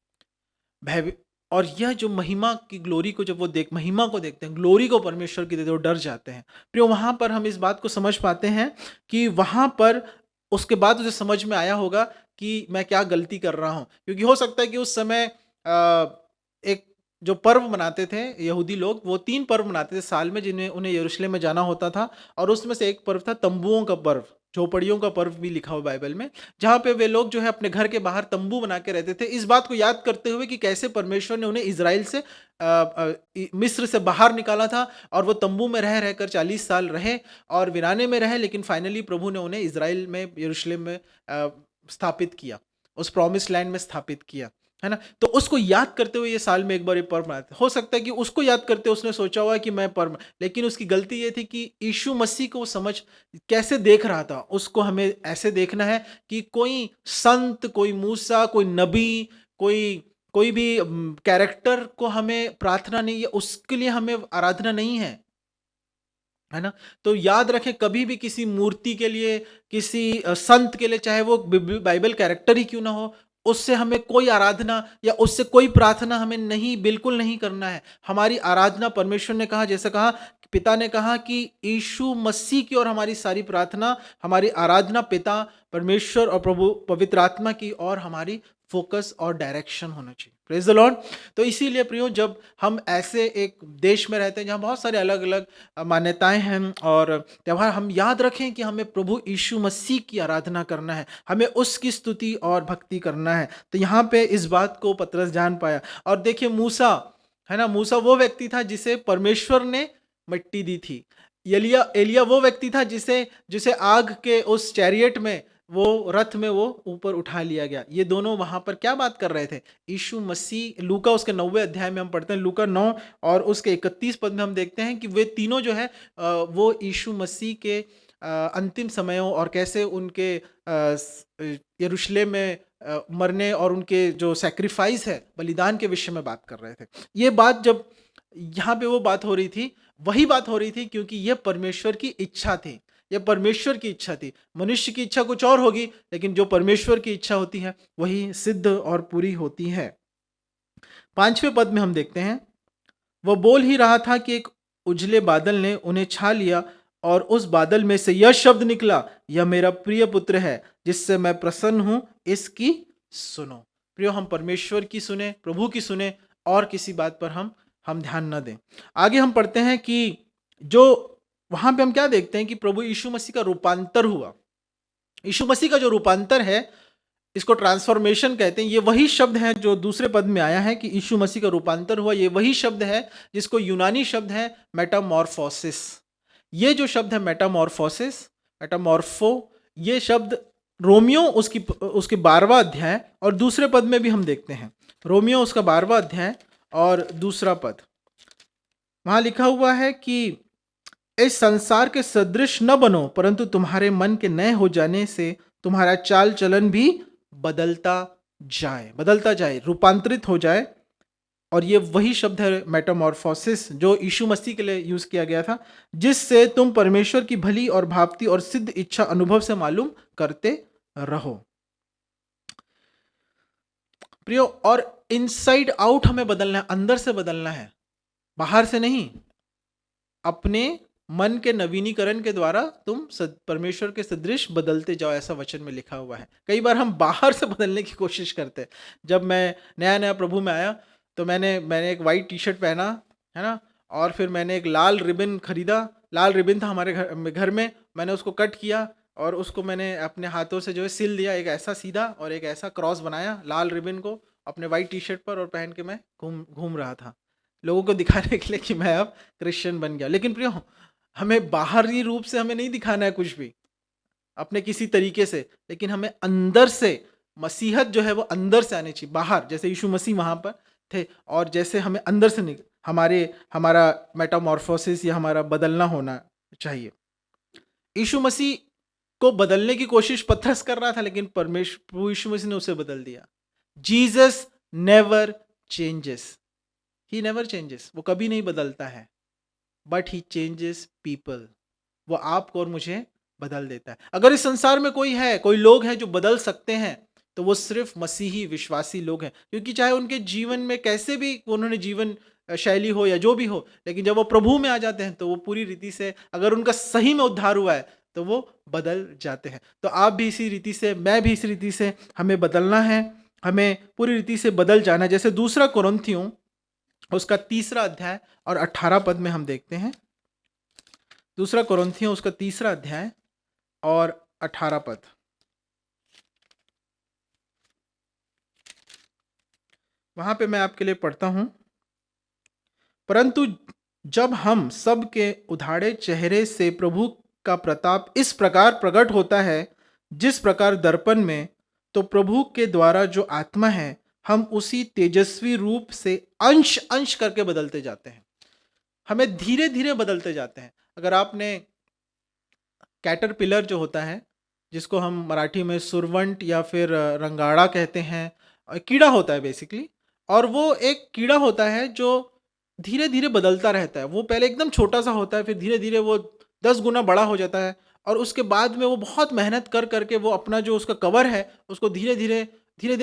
भय। और यह जो महिमा की ग्लोरी को, जब वो महिमा को देखते हैं, ग्लोरी को परमेश्वर की देते, वो डर जाते हैं। फिर वहां पर हम इस बात को समझ पाते हैं कि वहां पर उसके बाद उसे समझ में आया होगा कि मैं क्या गलती कर रहा हूं। क्योंकि हो सकता है कि उस समय एक जो पर्व मनाते थे यहूदी लोग, वो 3 पर्व मनाते थे साल में, जिन्हें उन्हें यरूशलेम में जाना होता था। और उसमें से एक पर्व था तंबुओं का पर्व, झोपड़ियों का पर्व भी लिखा हुआ बाइबल में, जहाँ पे वे लोग जो है अपने घर के बाहर तंबू बना के रहते थे, इस बात को याद करते हुए कि कैसे परमेश्वर ने उन्हें इजराइल से मिस्र से बाहर निकाला था। और वो तंबू में रह रहकर 40 साल रहे और वीराने में रहे, लेकिन फाइनली प्रभु ने उन्हें इजराइल में, यरूशलेम में स्थापित किया, उस प्रॉमिस लैंड में स्थापित किया, है ना। तो उसको याद करते हुए ये साल में एक बार ये पर्व मनाते। हो सकता है कि उसको याद करते उसने सोचा हुआ कि मैं पर्व, लेकिन उसकी गलती ये थी कि यीशु मसीह को समझ कैसे देख रहा था, उसको हमें ऐसे देखना है कि कोई संत, कोई मूसा, कोई नबी, कोई भी कैरेक्टर को हमें प्रार्थना नहीं है, उसके लिए हमें आराधना नहीं है ना। तो याद रखें, कभी भी किसी मूर्ति के लिए, किसी संत के लिए, चाहे वो बाइबल कैरेक्टर ही क्यों ना हो, उससे हमें कोई आराधना या उससे कोई प्रार्थना हमें बिल्कुल नहीं करना है। हमारी आराधना, परमेश्वर ने कहा, जैसे कहा, पिता ने कहा कि यीशु मसीह की और हमारी सारी प्रार्थना, हमारी आराधना पिता, परमेश्वर और प्रभु पवित्र आत्मा की और हमारी फोकस और डायरेक्शन होना चाहिए। Praise the Lord. तो इसीलिए प्रियो, जब हम ऐसे एक देश में रहते हैं जहाँ बहुत सारे अलग अलग मान्यताएं हैं और त्यौहार, हम याद रखें कि हमें प्रभु यीशु मसीह की आराधना करना है, हमें उसकी स्तुति और भक्ति करना है। तो यहाँ पे इस बात को पतरस जान पाया। और देखिए, मूसा, है ना, मूसा वो व्यक्ति था जिसे परमेश्वर ने मिट्टी दी थी। एलिया वो व्यक्ति था जिसे आग के उस चैरियट में, वो रथ में वो ऊपर उठा लिया गया। ये दोनों वहां पर क्या बात कर रहे थे? यीशु मसीह। लूका उसके 9वें अध्याय में हम पढ़ते हैं, लूका 9 और उसके 31 पद में हम देखते हैं कि वे तीनों जो है वो यीशु मसीह के अंतिम समयों और कैसे उनके यरूशलेम में मरने और उनके जो सैक्रिफाइस है, बलिदान के विषय में बात कर रहे थे। ये बात जब यहाँ पे वो बात हो रही थी, वही बात हो रही थी क्योंकि यह परमेश्वर की इच्छा थी। यह परमेश्वर की इच्छा थी। मनुष्य की इच्छा कुछ और होगी, लेकिन जो परमेश्वर की इच्छा होती है वही सिद्ध और पूरी होती है। 5वें पद में हम देखते हैं, वह बोल ही रहा था कि एक उजले बादल ने उन्हें छा लिया और उस बादल में से यह शब्द निकला, यह मेरा प्रिय पुत्र है जिससे मैं प्रसन्न हूं, इसकी सुनो। प्रियो, हम परमेश्वर की सुने, प्रभु की सुने और किसी बात पर हम ध्यान न दें। आगे हम पढ़ते हैं कि जो वहां पे हम क्या देखते हैं कि प्रभु यीशु मसीह का रूपांतर हुआ। यीशु मसीह का जो रूपांतर है, इसको ट्रांसफॉर्मेशन कहते हैं। ये वही शब्द है जो दूसरे पद में आया है कि यीशु मसीह का रूपांतर हुआ। ये वही शब्द है जिसको यूनानी शब्द है मेटामॉर्फोसिस। ये जो शब्द है मेटामॉर्फोसिस, मेटामॉर्फो, ये शब्द रोमियो उसके 12वां अध्याय और दूसरे पद में भी हम देखते हैं। रोमियो उसका 12वां अध्याय और दूसरा पद, वहां लिखा हुआ है कि इस संसार के सदृश न बनो, परंतु तुम्हारे मन के नए हो जाने से तुम्हारा चाल चलन भी बदलता जाए, रूपांतरित हो जाए। और ये वही शब्द है मेटामॉर्फोसिस जो यीशु मसीह के लिए यूज किया गया था, जिससे तुम परमेश्वर की भली और भावती और सिद्ध इच्छा अनुभव से मालूम करते रहो। प्रियो, और इनसाइड आउट हमें बदलना है, अंदर से बदलना है, बाहर से नहीं। अपने मन के नवीनीकरण के द्वारा तुम परमेश्वर के सदृश बदलते जाओ, ऐसा वचन में लिखा हुआ है। कई बार हम बाहर से बदलने की कोशिश करते हैं। जब मैं नया प्रभु में आया तो मैंने एक वाइट टी शर्ट पहना, है ना, और फिर मैंने एक लाल रिबन खरीदा। लाल रिबन था हमारे घर में, मैंने उसको कट किया और उसको मैंने अपने हाथों से जो है सिल दिया, एक ऐसा सीधा और एक ऐसा क्रॉस बनाया लाल रिबन को अपने वाइट टी शर्ट पर, और पहन के मैं घूम रहा था, लोगों को दिखाने के लिए कि मैं अब क्रिश्चियन बन गया। लेकिन प्रियो, हमें बाहरी रूप से हमें नहीं दिखाना है कुछ भी अपने किसी तरीके से, लेकिन हमें अंदर से मसीहत जो है वो अंदर से आनी चाहिए। बाहर जैसे यीशु मसीह वहां पर थे, और जैसे हमें अंदर से हमारा मेटामॉर्फोसिस या हमारा बदलना होना चाहिए। यीशु मसीह को बदलने की कोशिश पतरस कर रहा था, लेकिन प्रभु यीशु मसीह ने उसे बदल दिया। Jesus never changes, he never changes, वो कभी नहीं बदलता है, बट ही चेंजेस पीपल, वो आपको और मुझे बदल देता है। अगर इस संसार में कोई लोग हैं जो बदल सकते हैं, तो वो सिर्फ मसीही विश्वासी लोग हैं, क्योंकि चाहे उनके जीवन में कैसे भी उन्होंने जीवन शैली हो या जो भी हो, लेकिन जब वो प्रभु में आ जाते हैं तो वो पूरी रीति से, अगर उनका सही में उद्धार हुआ है तो वो बदल जाते हैं। तो आप भी इसी रीति से, मैं भी इसी रीति से हमें बदलना है, हमें पूरी रीति से बदल जाना है। जैसे दूसरा कुरिन्थियों उसका 3 अध्याय और 18 पद में हम देखते हैं। दूसरा कुरिन्थियों उसका 3 अध्याय और 18 पद, वहां पे मैं आपके लिए पढ़ता हूं। परंतु जब हम सब के उधारे चेहरे से प्रभु का प्रताप इस प्रकार प्रकट होता है, जिस प्रकार दर्पण में, तो प्रभु के द्वारा जो आत्मा है, हम उसी तेजस्वी रूप से अंश अंश करके बदलते जाते हैं। हमें धीरे धीरे बदलते जाते हैं। अगर आपने कैटरपिलर जो होता है, जिसको हम मराठी में सुरवंट या फिर रंगाड़ा कहते हैं, कीड़ा होता है बेसिकली, और वो एक कीड़ा होता है जो धीरे धीरे बदलता रहता है। वो पहले एकदम छोटा सा होता है, फिर धीरे धीरे वो 10 गुना बड़ा हो जाता है, और उसके बाद में वो बहुत मेहनत कर करके वो अपना जो उसका कवर है उसको धीरे धीरे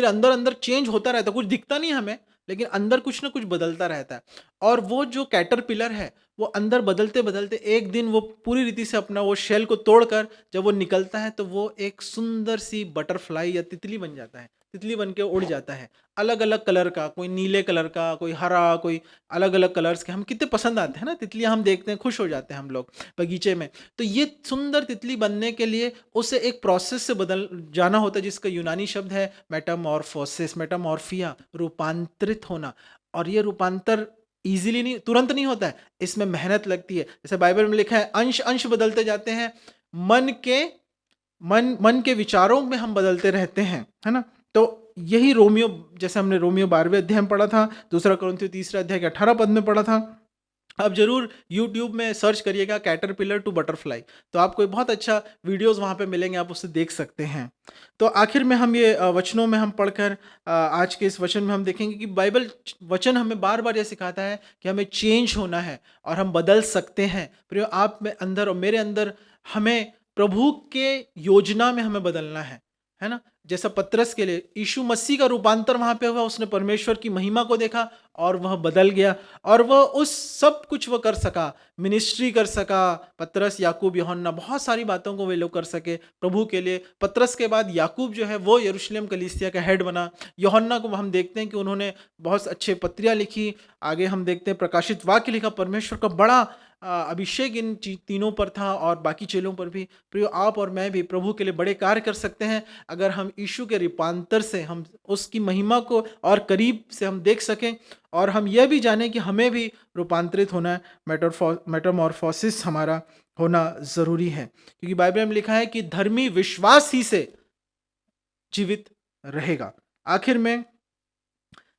अंदर अंदर चेंज होता रहता है। कुछ दिखता नहीं हमें, लेकिन अंदर कुछ ना कुछ बदलता रहता है। और वो जो कैटरपिलर है, वो अंदर बदलते बदलते एक दिन वो पूरी रीति से अपना वो शेल को तोड़कर जब वो निकलता है, तो वो एक सुंदर सी बटरफ्लाई या तितली बन जाता है। तितली बन के उड़ जाता है, अलग अलग कलर का, कोई नीले कलर का, कोई हरा, कोई अलग अलग कलर्स के। हम कितने पसंद आते हैं ना तितलियां, हम देखते हैं, खुश हो जाते हैं हम लोग बगीचे में। तो ये सुंदर तितली बनने के लिए उसे एक प्रोसेस से बदल जाना होता है, जिसका यूनानी शब्द है मेटामॉर्फोसिस, मेटामॉर्फिया, रूपांतरित होना। और ये रूपांतर इजीली नहीं, तुरंत नहीं होता है, इसमें मेहनत लगती है। जैसे बाइबल में लिखा है, अंश अंश बदलते जाते हैं, मन के विचारों में हम बदलते रहते हैं, है ना। तो यही रोमियो, जैसे हमने रोमियो 12वें अध्याय में पढ़ा था, दूसरा कुरिन्थियों 3 अध्याय के 18 पद में पढ़ा था। आप जरूर YouTube में सर्च करिएगा कैटरपिलर टू बटरफ्लाई, तो आपको बहुत अच्छा वीडियोस वहाँ पे मिलेंगे, आप उससे देख सकते हैं। तो आखिर में हम ये वचनों में हम पढ़कर आज के इस वचन में हम देखेंगे कि बाइबल वचन हमें बार बार ये सिखाता है कि हमें चेंज होना है और हम बदल सकते हैं। प्रियो, आप में अंदर और मेरे अंदर हमें प्रभु के योजना में हमें बदलना है ना। जैसा पतरस के लिए यीशु मसीह का रूपांतर वहां पे हुआ, उसने परमेश्वर की महिमा को देखा और वह बदल गया और वह उस सब कुछ वह कर सका, मिनिस्ट्री कर सका। पतरस, याकूब, यूहन्ना, बहुत सारी बातों को वे लोग कर सके प्रभु के लिए। पतरस के बाद याकूब जो है वो यरूशलेम कलीसिया का हेड बना। यूहन्ना को हम देखते हैं कि उन्होंने बहुत अच्छे पत्रियाँ लिखी। आगे हम देखते हैं प्रकाशित वाक्य लिखा। परमेश्वर का बड़ा अभिषेक इन तीनों पर था और बाकी चेलों पर भी। प्रियो, आप और मैं भी प्रभु के लिए बड़े कार्य कर सकते हैं अगर हम यीशु के रूपांतर से हम उसकी महिमा को और करीब से हम देख सकें और हम यह भी जानें कि हमें भी रूपांतरित होना है। मेटामॉर्फोसिस हमारा होना ज़रूरी है, क्योंकि बाइबल में लिखा है कि धर्मी विश्वास ही से जीवित रहेगा। आखिर में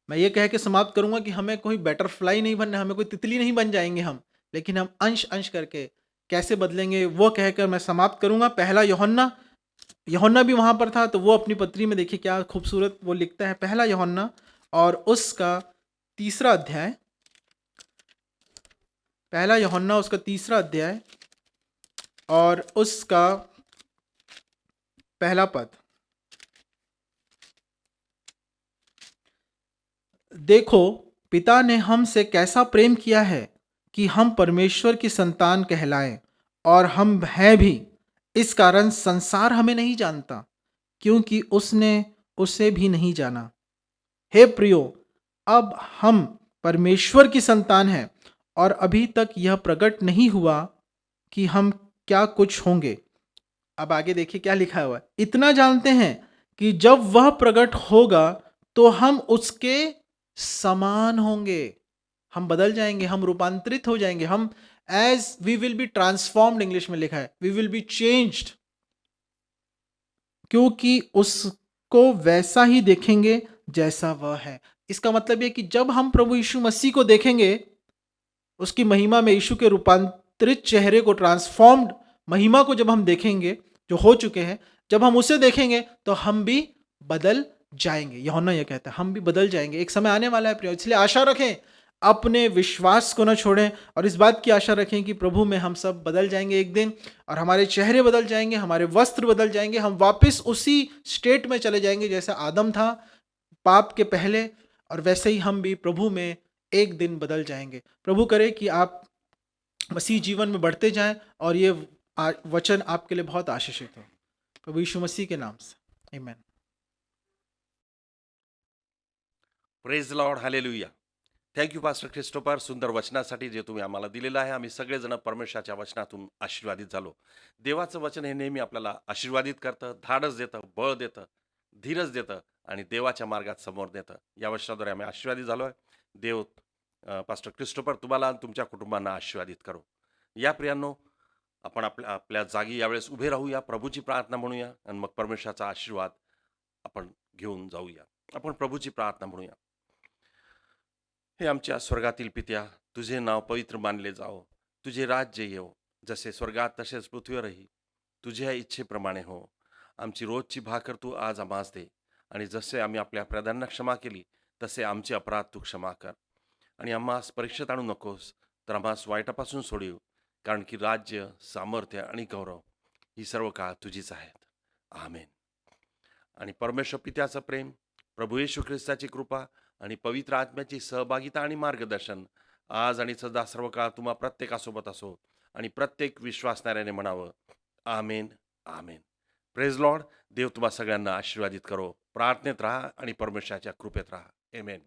मैं ये कह के समाप्त करूंगा कि हमें कोई बटरफ्लाई नहीं बनना, हमें कोई तितली नहीं बन जाएंगे हम, लेकिन हम अंश अंश करके कैसे बदलेंगे वो कहकर मैं समाप्त करूंगा। पहला यूहन्ना भी वहां पर था, तो वो अपनी पत्री में देखिए क्या खूबसूरत वो लिखता है। पहला यूहन्ना और उसका तीसरा अध्याय, पहला यूहन्ना उसका तीसरा अध्याय और उसका पहला पद। देखो, पिता ने हमसे कैसा प्रेम किया है कि हम परमेश्वर की संतान कहलाएं, और हम हैं भी। इस कारण संसार हमें नहीं जानता, क्योंकि उसने उसे भी नहीं जाना। हे प्रियो, अब हम परमेश्वर की संतान हैं और अभी तक यह प्रकट नहीं हुआ कि हम क्या कुछ होंगे। अब आगे देखिए क्या लिखा हुआ है। इतना जानते हैं कि जब वह प्रकट होगा तो हम उसके समान होंगे। हम बदल जाएंगे, हम रूपांतरित हो जाएंगे। हम as we will be transformed, English में लिखा है, वी विल बी चेंज्ड, क्योंकि उसको वैसा ही देखेंगे जैसा वह है। इसका मतलब यह कि जब हम प्रभु यीशु मसीह को देखेंगे, उसकी महिमा में यीशु के रूपांतरित चेहरे को, ट्रांसफॉर्म्ड महिमा को जब हम देखेंगे, जो हो चुके हैं, जब हम उसे देखेंगे तो हम भी बदल जाएंगे। यूहन्ना यह कहता है हम भी बदल जाएंगे। एक समय आने वाला है प्रियो, इसलिए आशा रखें, अपने विश्वास को न छोड़ें और इस बात की आशा रखें कि प्रभु में हम सब बदल जाएंगे एक दिन, और हमारे चेहरे बदल जाएंगे, हमारे वस्त्र बदल जाएंगे। हम वापस उसी स्टेट में चले जाएंगे जैसा आदम था पाप के पहले, और वैसे ही हम भी प्रभु में एक दिन बदल जाएंगे। प्रभु करे कि आप मसीह जीवन में बढ़ते जाएं और ये वचन आपके लिए बहुत आशीषित हो, प्रभु यीशु मसीह के नाम से, आमीन। Praise Lord, hallelujah. Thank you pastor Christopher, सुंदर वचनासाठी जे तुम्ही आम्हाला दिलेलं आहे। आम्ही सगळेजण परमेश्वराच्या वचनातून आशीर्वादित झालो। देवाचं वचन हे नेहमी आपल्याला आशीर्वादित करतं, धाडस देतं, बळ देतं, धीरज देतं आणि देवाच्या मार्गात समोर नेतं। या वचनाद्वारे आम्ही आशीर्वादित झालो आहे। देव पास्टर ख्रिस्टोफर तुम्हाला आणि तुमच्या कुटुंबांना आशीर्वादित करो। या प्रियांनो, आपण आपल्या आपल्या जागी यावेळेस उभे राहूया, प्रभूची प्रार्थना म्हणूया आणि मग परमेश्वराचा आशीर्वाद आपण घेऊन जाऊया। आपण प्रभूची प्रार्थना म्हणूया। हे आमच्या स्वर्गातील पित्या, तुझे नाव पवित्र मानले जाओ, तुझे राज्य येवो, जसे स्वर्गात तसेच पृथ्वीवरही तुझ्या इच्छेप्रमाणे हो। आमची रोजची भाकर तू आज आम्हास दे, आणि जसे आम्ही आपल्या अपराधांना क्षमा केली तसे आमचे अपराध तू क्षमा कर, आणि आम्हास परीक्षेत आणू नकोस, तर आम्हास वाईटापासून सोडीव, कारण की राज्य, सामर्थ्य आणि गौरव ही सर्व काळ तुझीच आहेत। आमेन। आणि परमेश्वर पित्याचं प्रेम, प्रभू येशू ख्रिस्ताची कृपा आणि पवित्र आत्म्याची सहभागिता आणि मार्गदर्शन आज आणि सदा सर्व काळ तुम्हा प्रत्येकासोबत असो, आणि प्रत्येक विश्वासणाऱ्याने म्हणावं, आमेन, आमेन। Praise Lord. देव तुम्हा सगळ्यांना आशीर्वादित करो। प्रार्थनेत राहा आणि परमेश्वराच्या कृपेत राहा। आमेन।